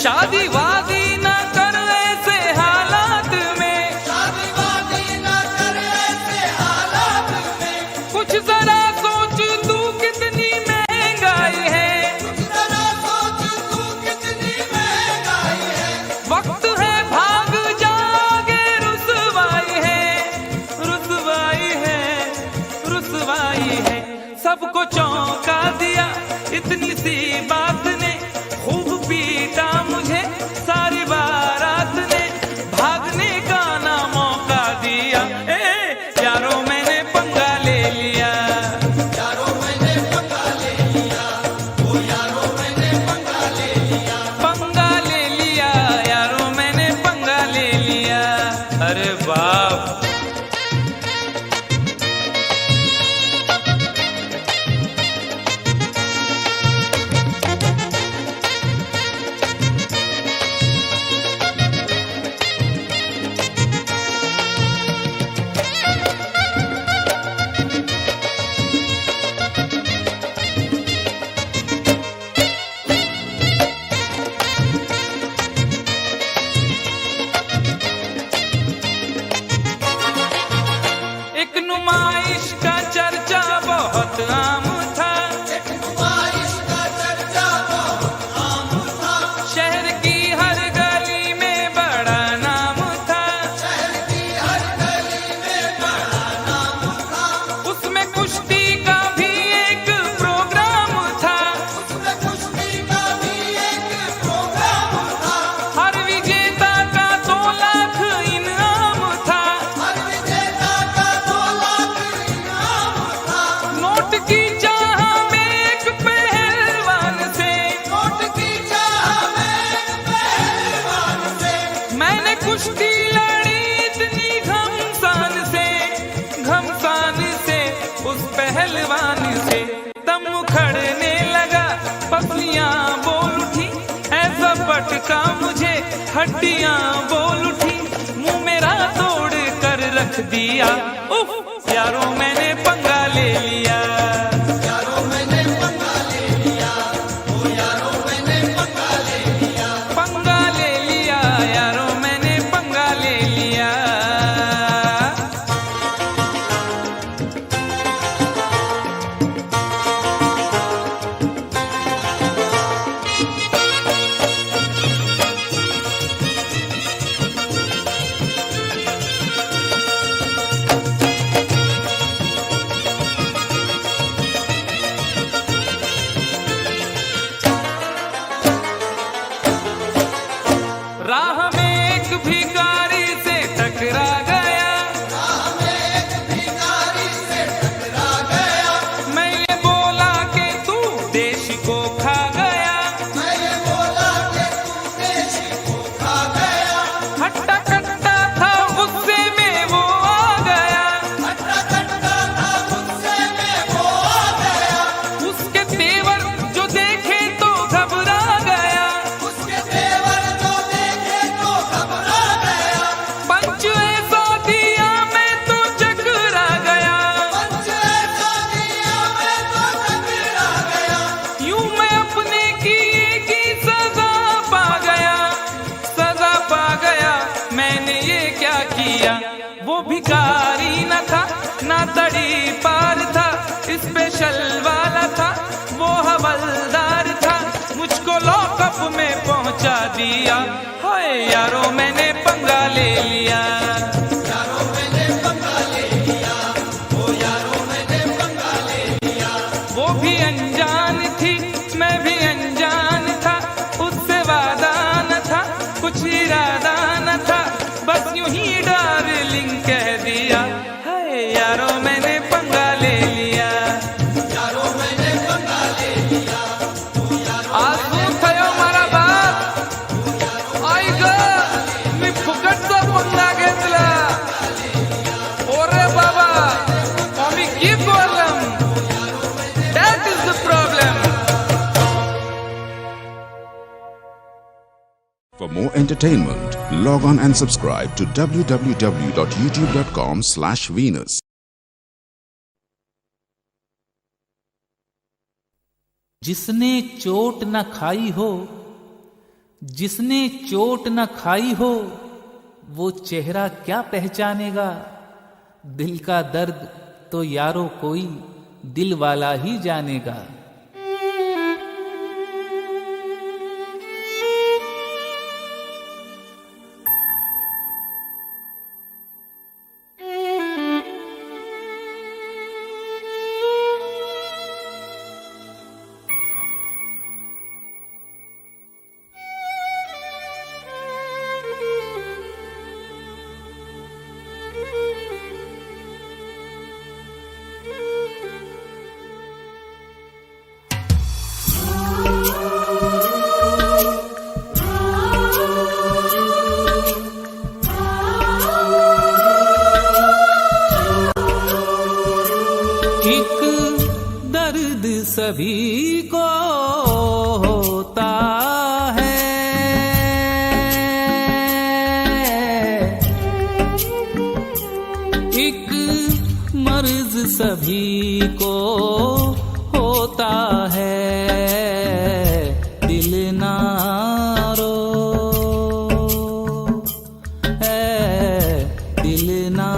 शादी वादी ना कर ऐसे हालात में, शादी वादी ना कर ऐसे हालात में, कुछ जरा सोच तू कितनी महंगाई है, कुछ जरा सोच तू कितनी महंगाई है, वक्त है भाग जागे रुसवाई है, रुसवाई है, रुसवाई है। सबको चौंका दिया इतनी सी बात ने, खूब पीटा मुझे सारी बारात ने, भागने का ना मौका दिया। यारों मैंने पंगा ले लिया, यारों मैंने पंगा ले लिया, ओ यारों मैंने पंगा ले लिया, पंगा ले लिया, यारों मैंने पंगा ले लिया। अरे बाप, एक नुमाइश का चर्चा बहुत आम था, एक नुमाइश का चर्चा बहुत आम था, शहर की हर गली में बड़ा नाम था, शहर की हर गली में बड़ा नाम था, उसमें कुश्ती का भी एक प्रोग्राम था, उसमें कुश्ती का भी एक प्रोग्राम था, हर विजेता का 2 लाख इनाम था, हर विजेता का 2 लाख इनाम था, नोट की चाह में एक पहलवान से, नोट की चाह में एक पहलवान से, मैंने कुश्ती लड़ी इतनी घमसान से, घमसान से, उस पहलवान से दम उखड़ने लगा, पसलियां बोल उठी, ऐसा पटका मुझे हड्डियां बोल उठी, मुंह मेरा तोड़ कर रख दिया। उफ, यारों मैंने पंगा ले लिया, यारों मैंने पंगा ले लिया, ओ यारों मैंने पंगा ले लिया, पंगा ले लिया, यारों मैंने पंगा ले लिया। राह में एक भिखारी से टकरा गया, राह में एक भिखारी से टकरा गया, मैं ये बोला कि तू देश को खा गया, मैं ये बोला कि तू देश को खा गया, हट्टा कट्टा था गुस्से में वो आ गया, हट्टा कट्टा था गुस्से में वो आ गया, उसके तेवर जो देखे तो घबरा गया, उसके तेवर जो देखे तो घबरा गया, पंच ऐसा दिया मैं तो चकरा गया, पंच ऐसा दिया मैं तो टकरा गया, यूं मैं अपने किए की सजा पा गया, सजा पा गया। मैंने ये क्या किया, वो भिखारी न था ना तड़ी पार था, स्पेशल वाला था वो हवलदार था, मुझको लॉकअप में पहुंचा दिया। हाय यारों मैंने पंगा ले लिया, यारों मैंने पंगा ले लिया, ओ यारों मैंने पंगा ले लिया, वो भी अनजान थी मैं भी अनजान था, उससे वादा न था कुछ इरादा न था, बस यूं ही डार्लिंग कह दिया। हाय यारों मैंने पंगा ले लिया, यारों मैंने पंगा ले लिया, ओ यारों आज तू थयो मारा बाप, आई ग मी फुकटचा पंगा घेतला, ओरे बाबा आम्ही की problem, that is the problem. For more entertainment, log on and subscribe to www.youtube.com/Venus. जिसने चोट न खाई हो जिसने चोट न खाई हो वो चेहरा क्या पहचानेगा। दिल का दर्द तो यारो कोई दिल वाला ही जानेगा। एक दर्द सभी को होता है, एक मर्ज सभी को होता है। दिल ना रो है, दिल ना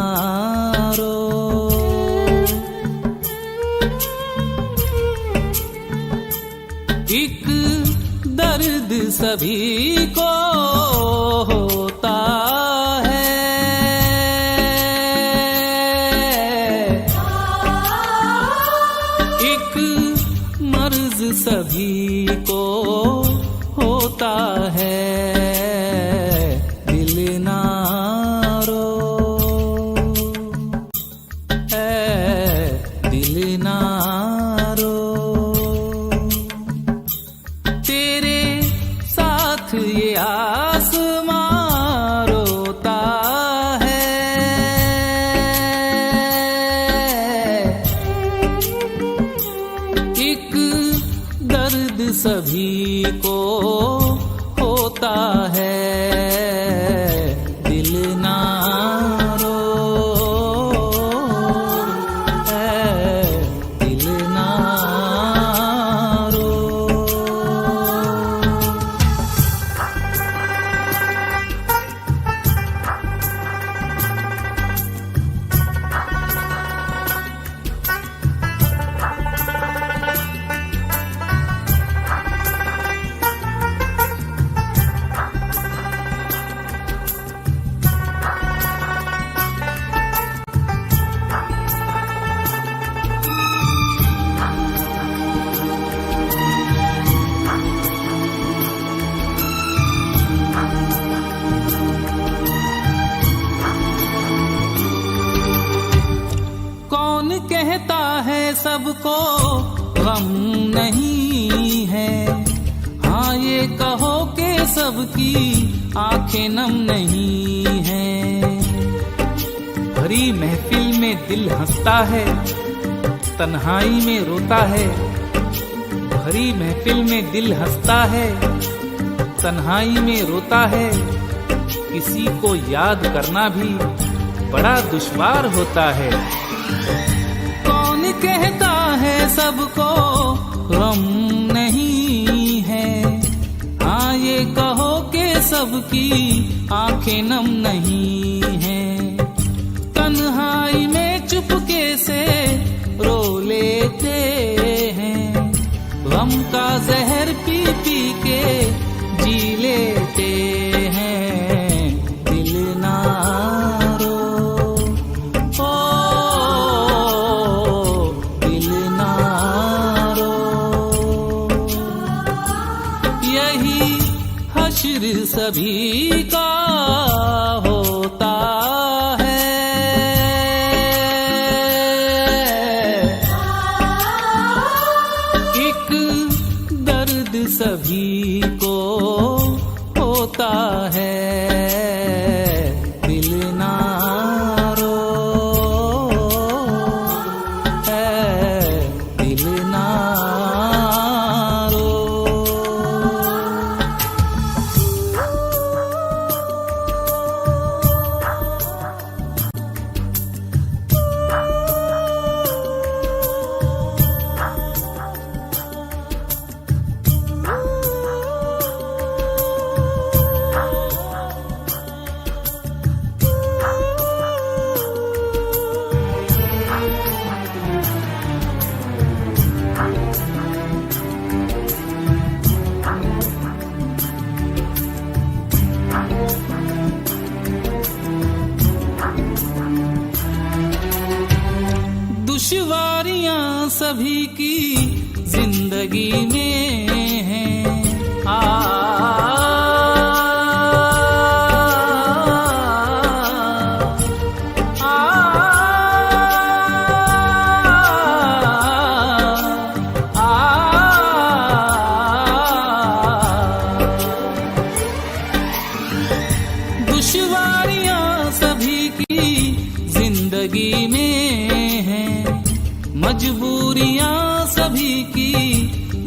रो। एक दर्द सभी को होता है, एक मर्ज सभी को होता है। दिल ना रो है, दिल ना रो। तेरे साथ ये आसमां रोता है, एक दर्द सभी को होता है। दिल ना रो है, दिल ना रो। कौन कहता है सबको गम नहीं है। हाँ ये कहो कि सबकी आंखें नम नहीं है। भरी महफिल में दिल हंसता है, तन्हाई में रोता है। भरी महफिल में दिल हंसता है, तन्हाई में रोता है। किसी को याद करना भी बड़ा दुश्वार होता है। कौन कहता है सबको गम नहीं है। हाँ ये कहो कि सबकी आंखें नम नहीं है। तन्हाई में चुपके से रो लेते हैं, गम का जहर पी पी के जी लेते हैं। दिल ना रो ओ, दिल ना रो। यही हश्र सभी का होता है, एक दर्द सभी को होता है। दिल ना रो है, दिल ना रो। सभी की जिंदगी में है। दुश्वारियां सभी की जिंदगी में है, मजबूरियां सभी की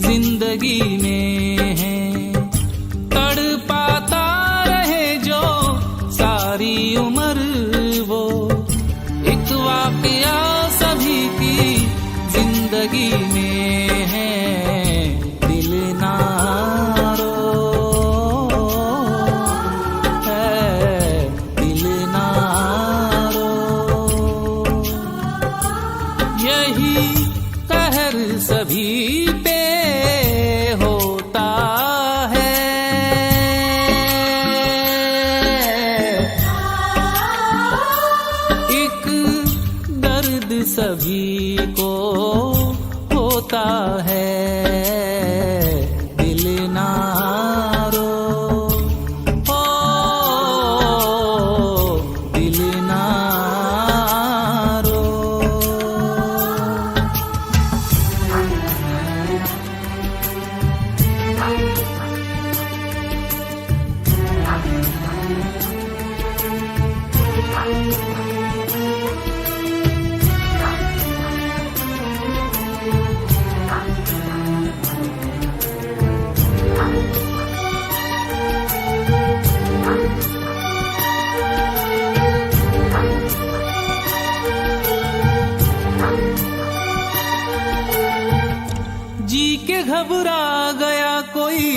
जिंदगी में है। तड़पाता रहे जो सारी उम्र वो एक वाकया सभी की जिंदगी में है। दिल ना सभी पे होता है, एक दर्द सभी को होता है। दिल ना रो, ओ दिल ना रो। जी के घबरा गया कोई,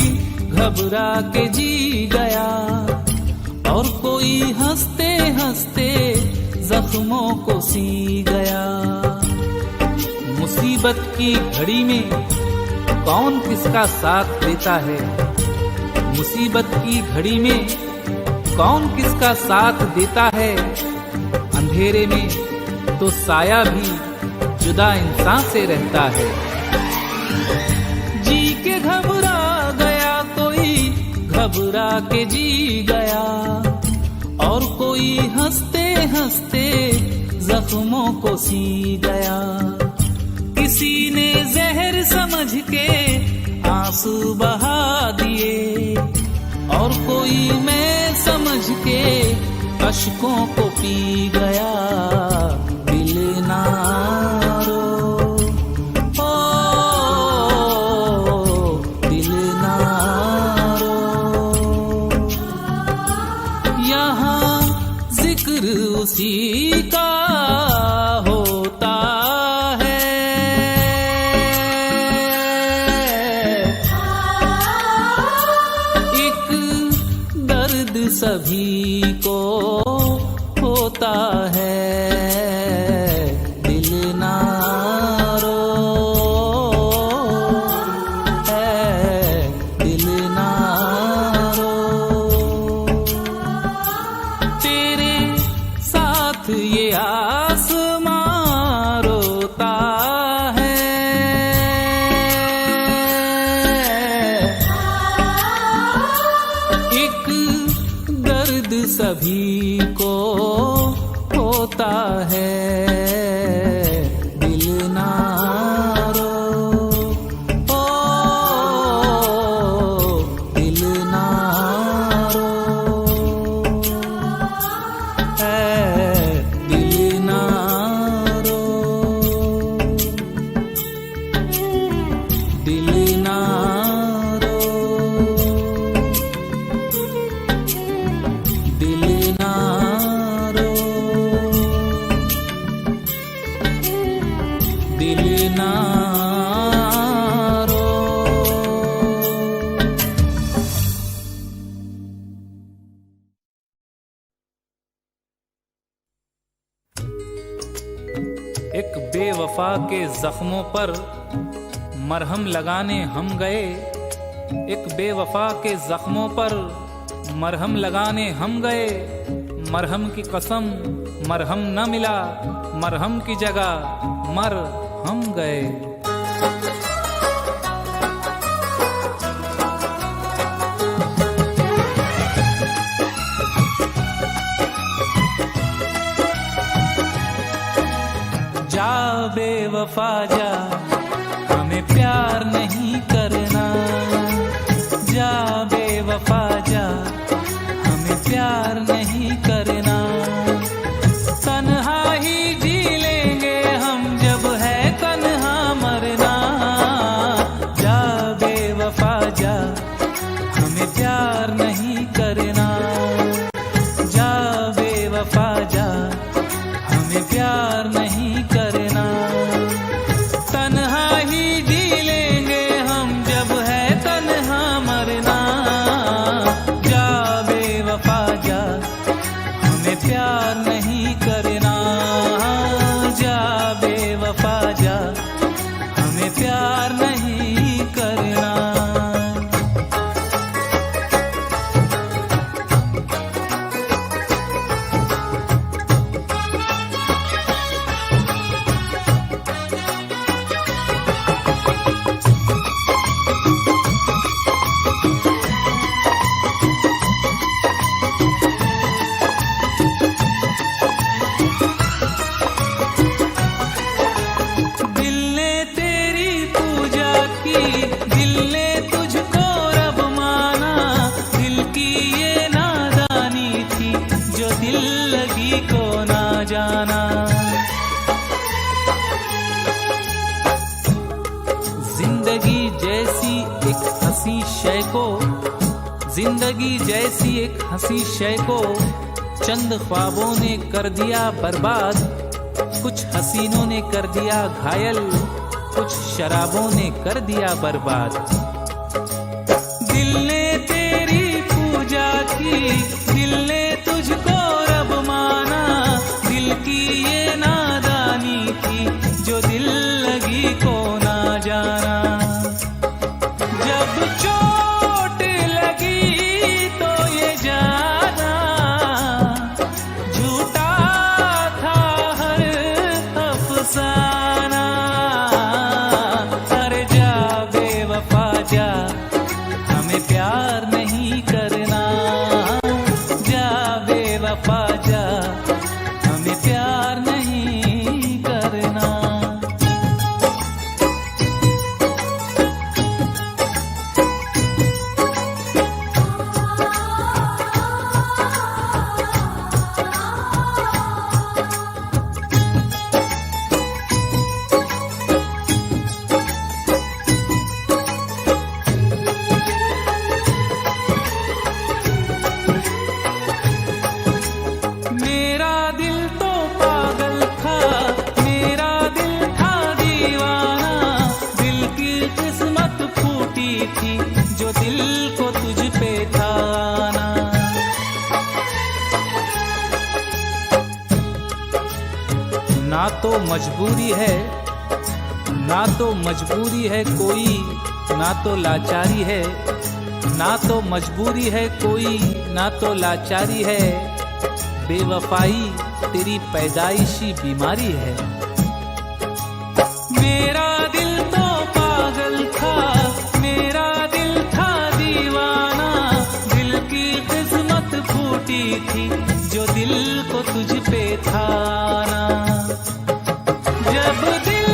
घबरा के जी गया, और कोई हंसते हंसते जख्मों को सी गया। मुसीबत की घड़ी में कौन किसका साथ देता है, मुसीबत की घड़ी में कौन किसका साथ देता है। अंधेरे में तो साया भी जुदा इंसान से रहता है। जी के घबरा गया कोई, घबरा के जी गया, और कोई हंसते हंसते जख्मों को सी गया। किसी ने जहर समझ के आंसू बहा दिए, और कोई मैं समझ के अश्कों को पी गया। दिल ना रो, उसी का होता है। एक दर्द सभी को होता है। दिल ना रो, दिल ना रो। तेरे साथ ये आसमां रोता है, एक दर्द सभी को होता है। दिल ना रो, ओ दिल ना रो, दिल ना रो, दिल ना रो, दिल ना रो, दिल ना रो। एक बेवफा के जख्मों पर मरहम लगाने हम गए, एक बेवफा के जख्मों पर मरहम लगाने हम गए। मरहम की कसम मरहम न मिला, मरहम की जगह मर हम गए। जा बेवफा जा, हमें प्यार नहीं करना। जा बेवफा जा, हमें प्यार नहीं करना। तन्हा ही जी लेंगे हम, जब है तन्हा मरना। जा बेवफा जा, हमें प्यार नहीं करना। जा बेवफा जा, हमें प्यार नहीं करना। तन्हा ही जी लेंगे हम, जब है तन्हा मरना। जा बेवफा जा, हमें प्यार नहीं करना। जा बेवफा जा, हमें प्यार नहीं करना। दिल ने तेरी पूजा की, दिल ने तुझको रब माना। दिल की ये नादानी थी, जो दिल लगी को ना जाना। जिंदगी जैसी एक हंसी शय को, जिंदगी जैसी एक हंसी शय को चंद ख्वाबों ने कर दिया बर्बाद। कुछ हसीनों ने कर दिया घायल, कुछ शराबों ने कर दिया बर्बाद। दिल ने तेरी पूजा की, दिल ने तुझको रब माना। दिल की ये नादानी थी, जो दिल लगी को ना जाना। जब चोट लगी तो ये जाना, झूठा था हर अफसाना। अरे जा बेवफा जा, हमें प्यार नहीं करना। जा बेवफा जा, हमें प्यार नहीं करना। मेरा दिल तो पागल था, मेरा दिल था दीवाना। दिल की किस्मत फूटी थी, जो दिल को तुझ पे था आना। ना तो मजबूरी है, ना तो मजबूरी है कोई, ना तो लाचारी है। ना तो मजबूरी है कोई, ना तो लाचारी है। बेवफाई तेरी पैदाइशी बीमारी है। मेरा दिल तो पागल था, मेरा दिल था दीवाना। दिल की किस्मत फूटी थी, जो दिल को तुझ पे था आना। जब दिल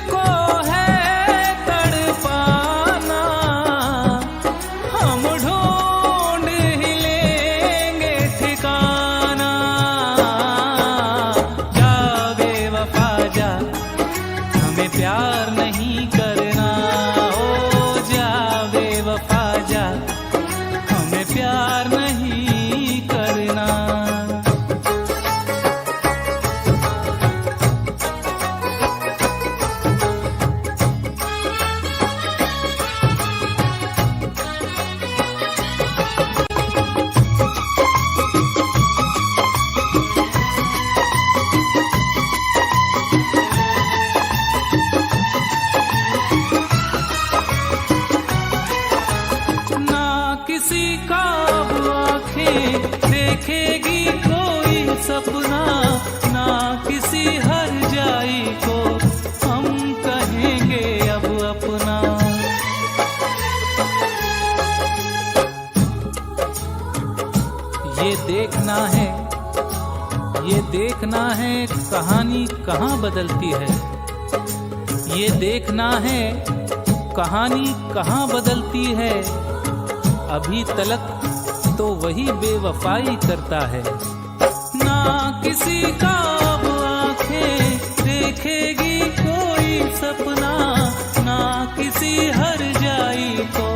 को है तड़पाना, हम ढूंढ ही लेंगे ठिकाना। जा बेवफा जा, हमें प्यार नहीं करना। ओ जा बेवफा जा, हमें प्यार नहीं करना। किसी का अब आँखें देखेगी कोई सपना, ना किसी हर जाई को हम कहेंगे अब ये देखना है कहानी कहाँ बदलती है। ये देखना है कहानी कहाँ बदलती है। अभी तलक तो वही बेवफाई करता है। ना किसी का अब आंखें देखेगी कोई सपना, ना किसी हर जाई को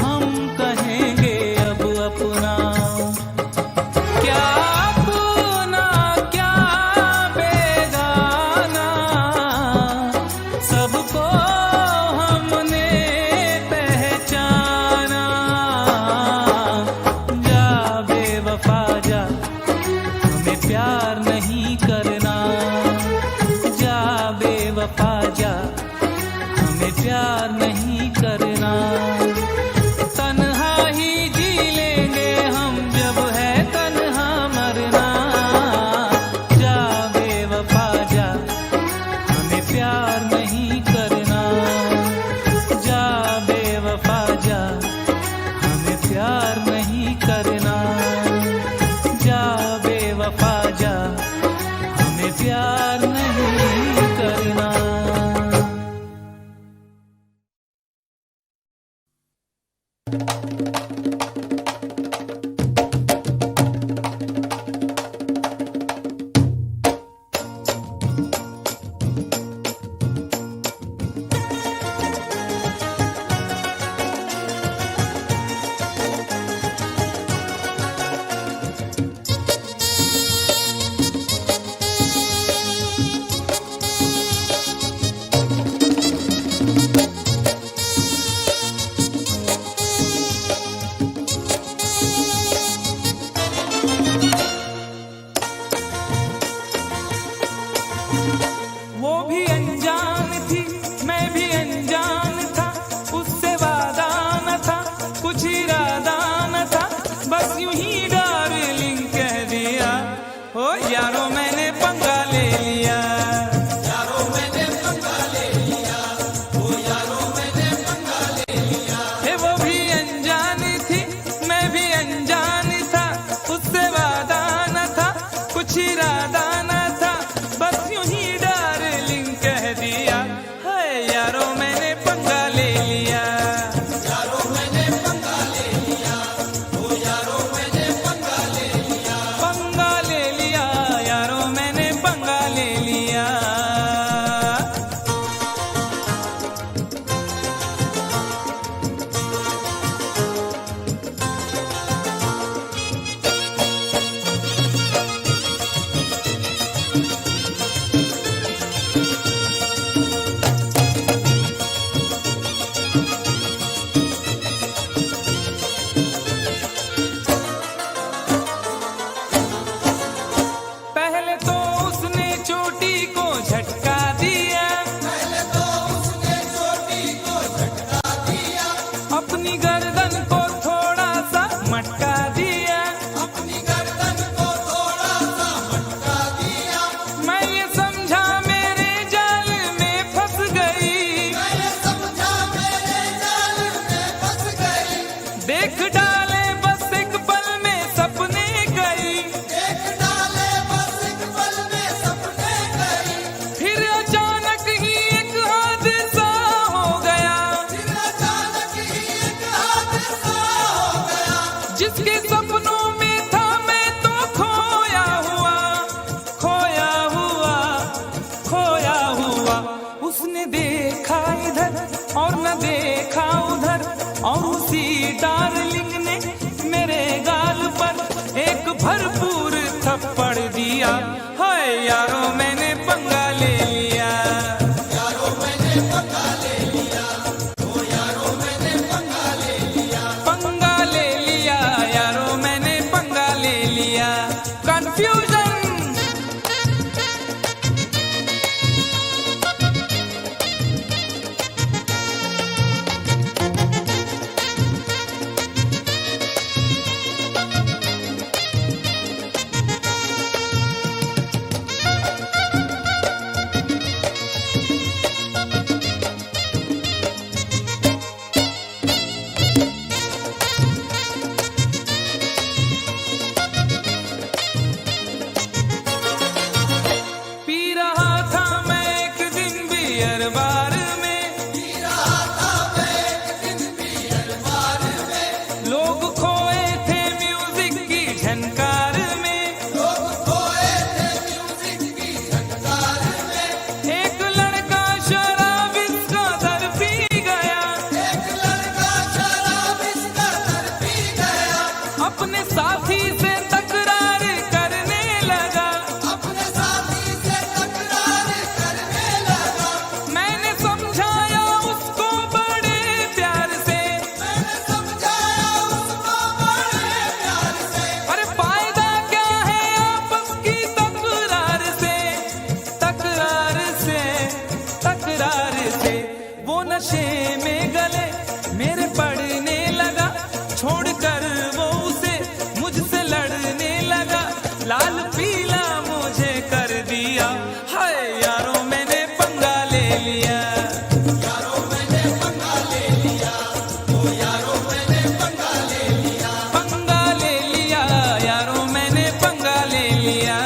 हम कहेंगे अब अपना। क्या अपना क्या बेगाना, सबको हमने पहचाना। जा बेवफा जा, हमें प्यार नहीं करना। जा बेवफा जा, हमें प्यार नहीं करना। तन्हा ही जी लेंगे हम, जब है तन्हा मरना। जा बेवफा जा, हमें प्यार नहीं करना। जा बेवफा जा, हमें प्यार नहीं करना। जा बेवफा जा, हमें प्यार नहीं करना। वो भी अनजान थी, मैं भी अनजान था। उससे वादा न था, कुछ इरादा न था। बस यूं ही डार्लिंग कह दिया, ओ यारो मैंने पंगा ले लिया। यारो मैंने पंगा ले लिया, ओ यारो मैंने पंगा ले लिया। हे वो भी अनजान थी, मैं भी अनजान था। उससे वादा न था, कुछ इरादा न था। बस यूं ही डार्लिंग कह दिया, है यारो मैंने पंगा ले लिया। यारो मैंने पंगा ले लिया, ओ यारो मैंने पंगा ले लिया। पंगा ले लिया, यारो मैंने पंगा ले लिया। पहले तो उसने चोटी को झटका दिया, पहले तो उसने चोटी को झटका दिया। अपनी गर्दन को थोड़ा सा मटका दिया। अपनी गर्दन को थोड़ा सा मटका दिया। मैं ये समझा मेरे जाल में फंस गई। मैंने समझा मेरे जाल में फंस गई। देख डाले बस एक पल में सपने गई। देख डाले बस एक पल में सपने गई। फिर अचानक ही एक हादसा हो गया, फिर अचानक ही एक हादसा हो गया। जिसके सपनों में था मैं तो खोया हुआ, खोया हुआ, खोया हुआ। उसने देखा इधर और न देखा उधर, और उसी डार्लिंग ने मेरे गाल पर एक भरपूर थप्पड़ दिया। हाय यारो मैंने पंगा ले लिया। यारो मैंने पंगा ले लिया, ओ यारो मैंने पंगा ले लिया। पंगा ले लिया, यारो मैंने पंगा ले लिया। कंफ्यूजन। खोए थे म्यूजिक की झनकार में, लोग खोए थे म्यूजिक की झनकार में। एक लड़का शराब इसका दर पी गया, एक लड़का शराब इसका दर पी गया। अपने साथी से तकरार करने लगा, अपने साथी से तकरार करने लगा। मैंने समझाया उसको बड़े प्यार से, मैंने समझाया उसको बड़े प्यार से। अरे फायदा क्या है आपस की तकरार से, तकरार से, तकरार से। वो नशे में गले मेरे पड़ने लगा, छोड़कर वो उसे मुझसे लड़ने लगा, लाल पीला मुझे कर दिया। हाय यारों मैंने पंगा ले लिया, यारों मैंने पंगा ले लिया, ओ यारों मैंने पंगा ले लिया। पंगा ले लिया, यारों मैंने पंगा ले लिया।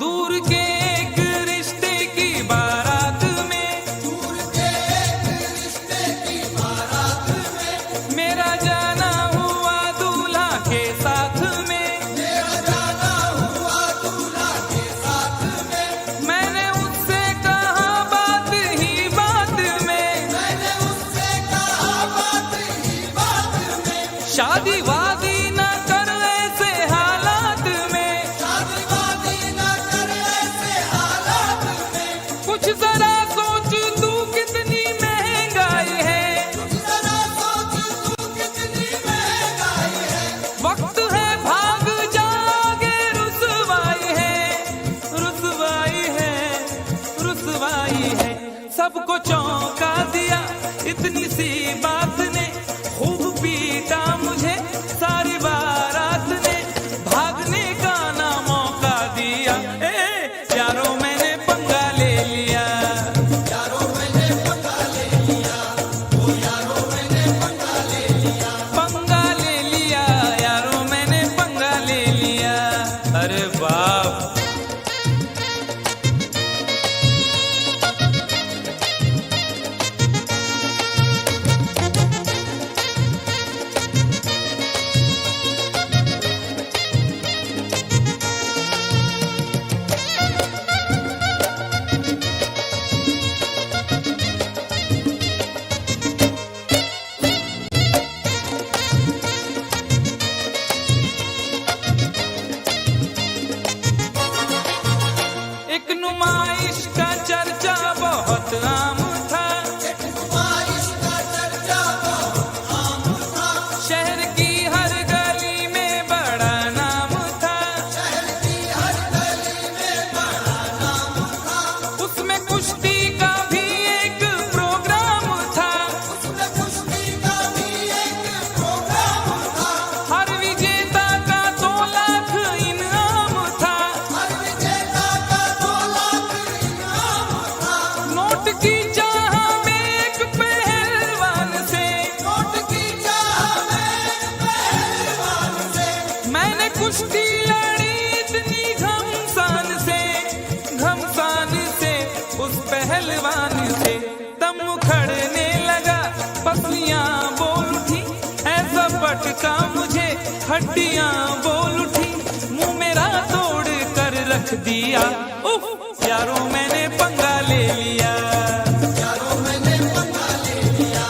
दूर के एक रिश्ते की बारात में, दूर के एक रिश्ते की बारात में। मेरा जाना हुआ दूल्हा के साथ में, मेरा जाना हुआ दूल्हा के साथ में। मैंने उससे कहा बात ही बात में, मैंने उससे कहा बात ही बात में। शादी वादी न कर ऐसे हालात में, शादी वादी न कर ऐसे हालात में। कुछ जरा सोच तू कितनी महंगाई है, जरा सोच तू कितनी महंगाई है। वक्त है भाग जागे, रुसवाई है, रुसवाई है, रुसवाई है। सबको चौंका दिया इतनी सी बात ने, खूब पीटा मुझे सारी बारात ने, भागने का ना मौका दिया। यारों मैंने पंगा ले लिया, यारों मैंने पंगा ले लिया, ओ यारों मैंने पंगा ले लिया। पंगा ले लिया, यारों मैंने पंगा ले लिया। अरे बाप, एक नुमाइश का चर्चा बहुत आम था, नुमाइश का चर्चा बहुत आम था। शहर की हर गली में बड़ा नाम था, शहर की हर गली में बड़ा नाम था। उसमें कुश्ती का भी एक प्रोग्राम था, उसमें कुश्ती का भी एक प्रोग्राम था। हर विजेता का 2 लाख इनाम था, हर विजेता का 2 लाख इनाम था। नोट की चाह में एक पहलवान से, नोट की चाह में एक पहलवान से। मैंने कुश्ती लड़ी इतनी घमसान से, घमसान से, उस पहलवान से दम उखड़ने लगा, पसलियां बोल उठी, ऐसा पटका मुझे हड्डियां बोल उठी, मुंह मेरा तोड़ कर रख दिया। उफ, यारों मैंने पंगा ले लिया, यारों मैंने पंगा ले लिया,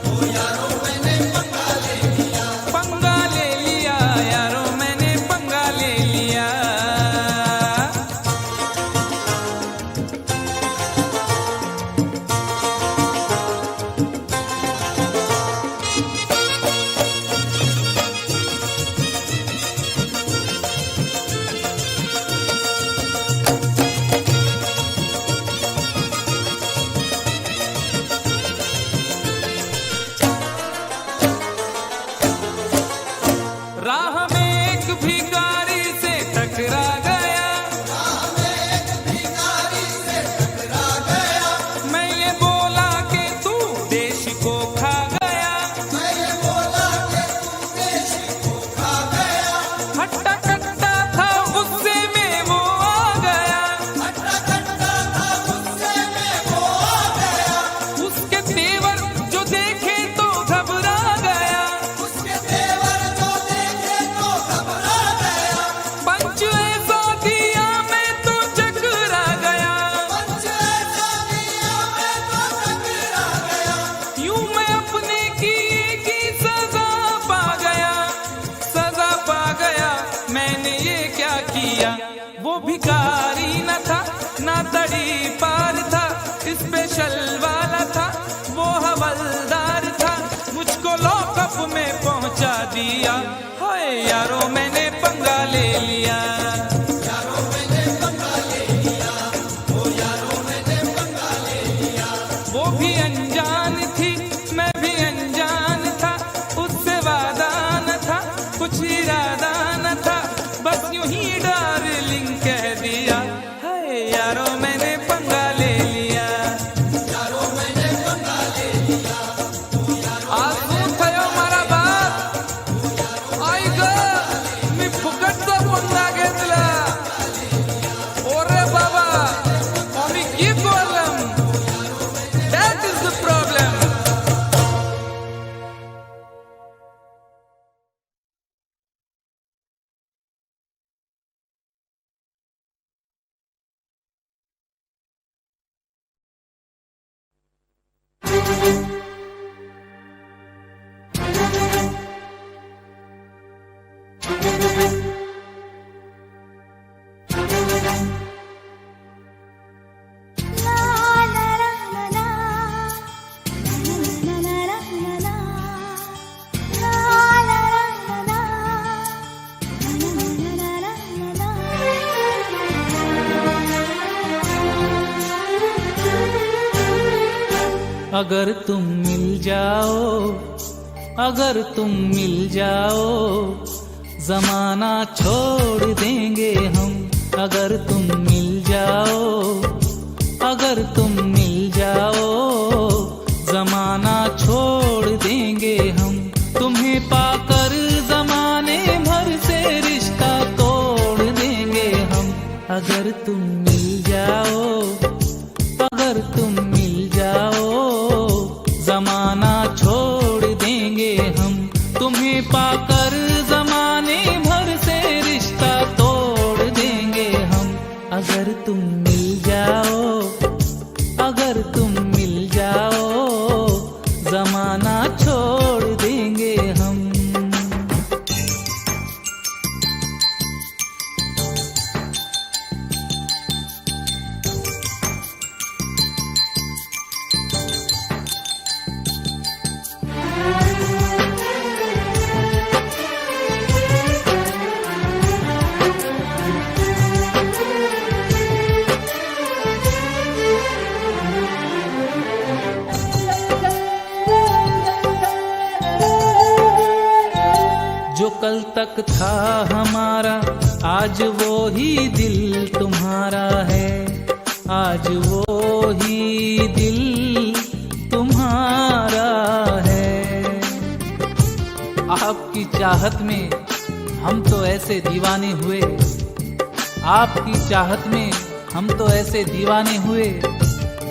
ओ यारों मैंने पंगा ले लिया। पंगा ले लिया, यारों मैंने पंगा ले लिया। वो भिखारी न था ना तड़ी पार था, स्पेशल वाला था वो हवलदार था, मुझको लॉकअप में पहुंचा दिया। हाय यारो मैंने पंगा ले लिया, यारों मैंने पंगा ले लिया, ओ यारों मैंने पंगा ले लिया। वो भी अनजान थी मैं भी अनजान था, उससे वादा न था कुछ इरादा न था, बस यूं ही डार्लिंग कह दिया। हाय यारो मैंने पंगा ले लिया, यारों मैंने पंगा ले लिया, ओ यारों आज શું થયો મારા બાપ? आई ग मी फुकटचा पंगा घेतला. ओरे बाबा आम्ही की problem, that is the problem. अगर तुम मिल जाओ, अगर तुम मिल जाओ, जमाना छोड़ देंगे हम। अगर तुम मिल जाओ, अगर तुम मिल जाओ, जमाना छोड़ देंगे हम। तुम्हें पाकर जमाने भर से रिश्ता तोड़ देंगे हम। अगर तुम मिल जाओ, अगर तुम मिल जाओ, जमाना छोड़ देंगे हम। तुम्हें पाकर जमाने भर से रिश्ता तोड़ देंगे हम। अगर तुम मिल जाओ, अगर तुम मिल जाओ, जमाना छोड़ देंगे हम। जो कल तक था हमारा आज वो ही दिल तुम्हारा है। आज वो ही दिल तुम्हारा है। आपकी चाहत में हम तो ऐसे दीवाने हुए, आपकी चाहत में हम तो ऐसे दीवाने हुए,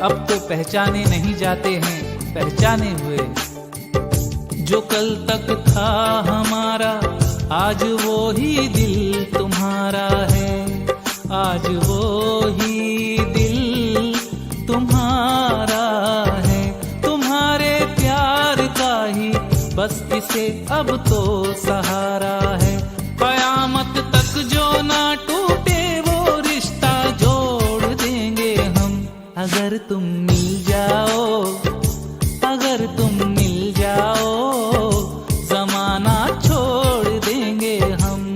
अब तो पहचाने नहीं जाते हैं पहचाने हुए। जो कल तक था हमारा आज वो ही दिल तुम्हारा है। आज वो ही दिल तुम्हारा है। तुम्हारे प्यार का ही बस इसे अब तो सहारा है। कयामत तक जो ना टूटे वो रिश्ता जोड़ देंगे हम। अगर तुम मिल जाओ, अगर तुम मिल जाओ, जमाना छोड़ देंगे हम।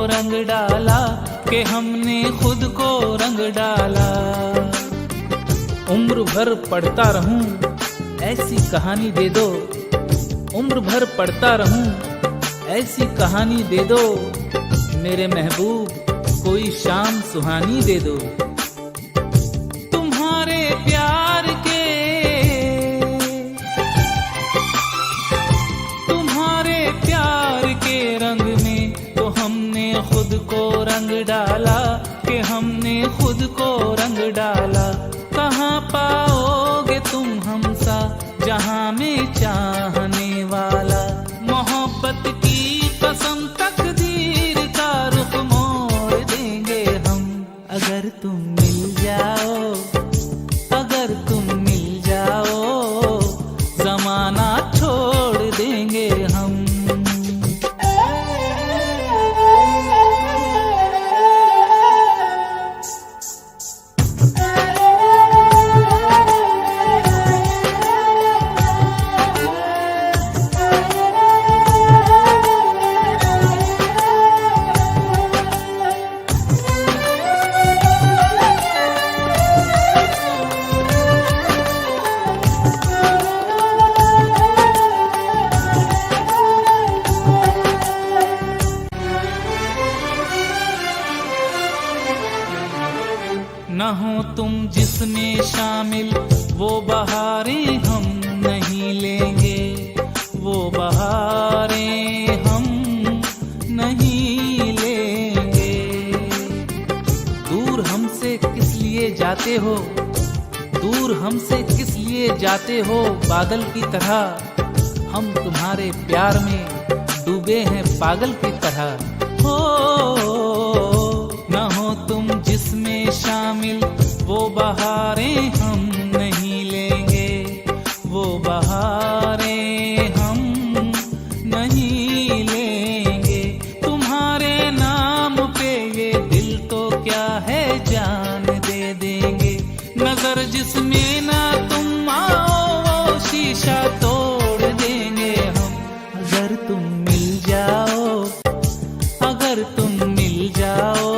रंग डाला कि हमने खुद को रंग डाला। उम्र भर पढ़ता रहूं ऐसी कहानी दे दो। उम्र भर पढ़ता रहूं ऐसी कहानी दे दो। मेरे महबूब कोई शाम सुहानी दे दो। तुम्हारे प्यार के, तुम्हारे प्यार खुद को रंग डाला, कि हमने खुद को रंग डाला। कहाँ पाओगे तुम हमसा जहाँ में चाहने वाला। मोहब्बत की कसम तकदीर का रुख मोड़ देंगे हम, अगर तुम मिल जाओ, अगर तुम मिल जाओ, जमाना छोड़ देंगे हम। न हो तुम जिसमें शामिल, वो बहारें हम नहीं लेंगे, वो बहारें हम नहीं लेंगे। दूर हमसे किस लिए जाते हो, दूर हमसे किस लिए जाते हो बादल की तरह। हम तुम्हारे प्यार में डूबे हैं पागल की तरह। हो न हो तुम जिसमें शामिल, वो बहारें हम नहीं लेंगे, वो बहारें हम नहीं लेंगे। तुम्हारे नाम पे ये दिल तो क्या है जान दे देंगे। नजर जिसमें ना तुम आओ, वो शीशा तोड़ देंगे हम, अगर तुम मिल जाओ, अगर तुम मिल जाओ,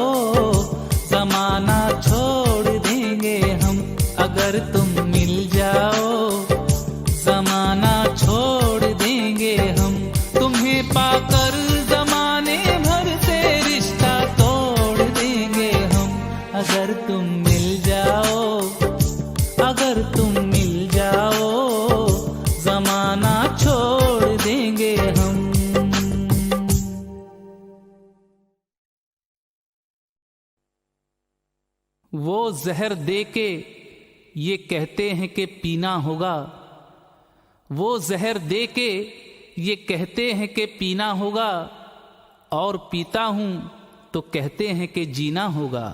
जमाना छोड़ देंगे हम, अगर तुम मिल जाओ, जमाना छोड़ देंगे हम। तुम्हें पाकर जमाने भर से रिश्ता तोड़ देंगे हम, अगर तुम मिल जाओ, अगर तुम मिल जाओ, जमाना छोड़ देंगे हम। वो जहर दे के ये कहते हैं कि पीना होगा, वो जहर दे के ये कहते हैं कि पीना होगा, और पीता हूं तो कहते हैं कि जीना होगा।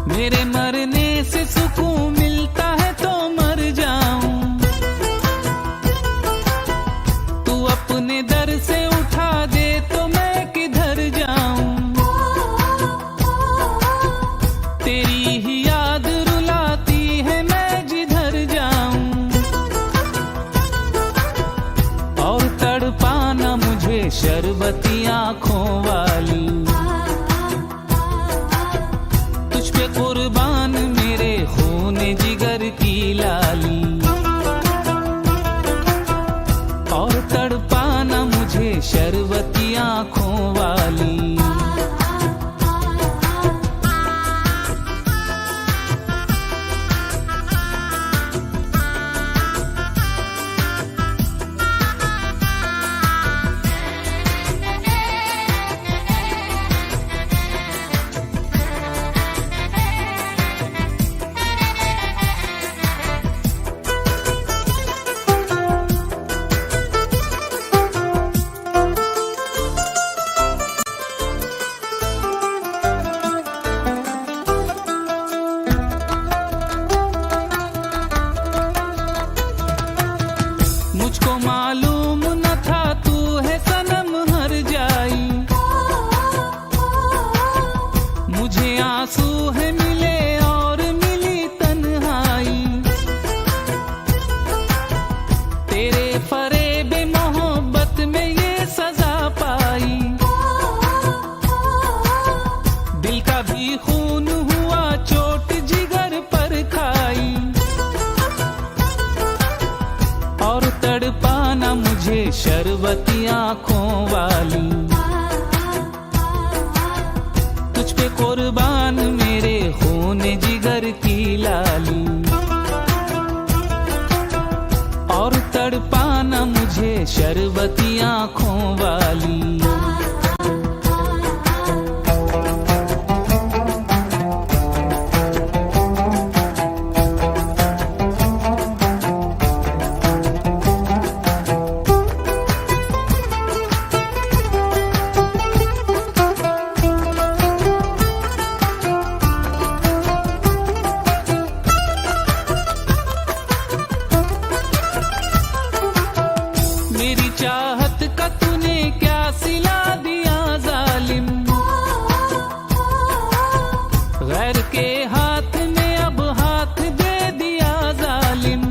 मेरे मरने से सुकून मिलता है तो मर जाऊं, तू अपने दर से उठा दे तो मैं किधर जाऊं। तेरी ही याद रुलाती है मैं जिधर जाऊं, और तड़पाना मुझे शरबती आंखों वाली। कुर्बान मेरे खून जिगर की लाली, और तड़पाना मुझे शरबती आंखों वाली। मुझको मालूम न था तू है सनम हर जाई, मुझे आंसू है मिले और मिली तन्हाई। तेरे फरेब मोहब्बत में ये सजा पाई, शरबती आंखों वाली, तुझ पे कुर्बान मेरे खून जिगर की लाली, और तड़पाना मुझे शरबती आंखों वाली। मेरी चाहत का तूने क्या सिला दिया जालिम, गैर के हाथ में अब हाथ दे दिया जालिम,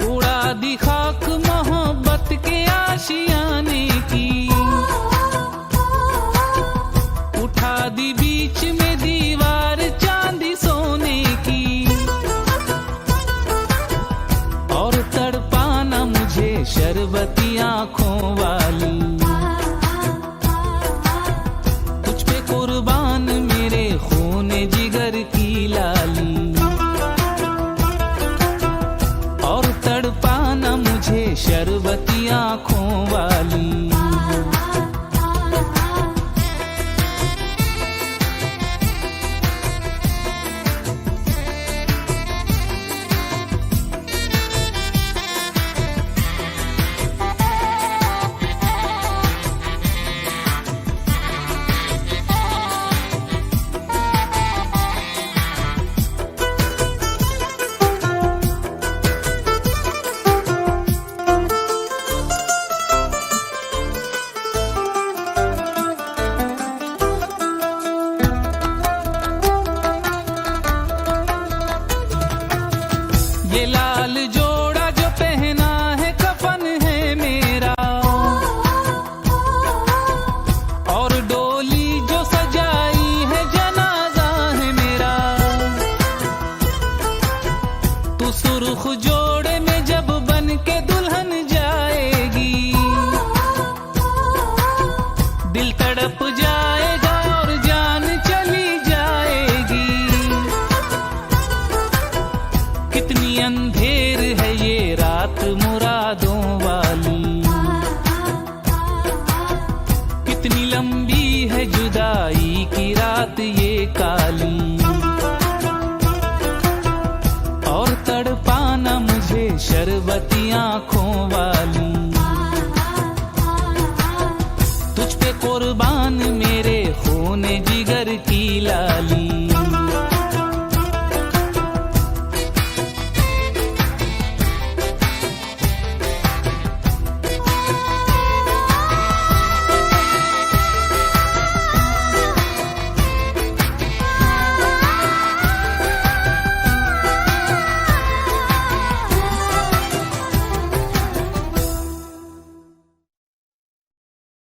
उड़ा दी खाक मोहब्बत के आशियाने की, उठा दी बीच में दीवार चांदी सोने की, और तड़पाना मुझे शरबती आंखों वाली, तुझ पे कुर्बान मेरे खून जिगर की लाली, और तड़पाना मुझे शरबती आंखों वाली। ये लाल जोड़ा जो पहना है कफन है मेरा, और डोली जो सजाई है जनाजा है मेरा, तू सुर्ख जोड़े में जब बन के दुल्हन जाएगी, दिल तड़प जाएगा और जान चली जाएगी, कितनी अंधेर है ये रात मुरादों वाली, कितनी लंबी है जुदाई की रात ये काली, और तड़पाना मुझे शरबती आंखों वाली, तुझ पे कुर्बान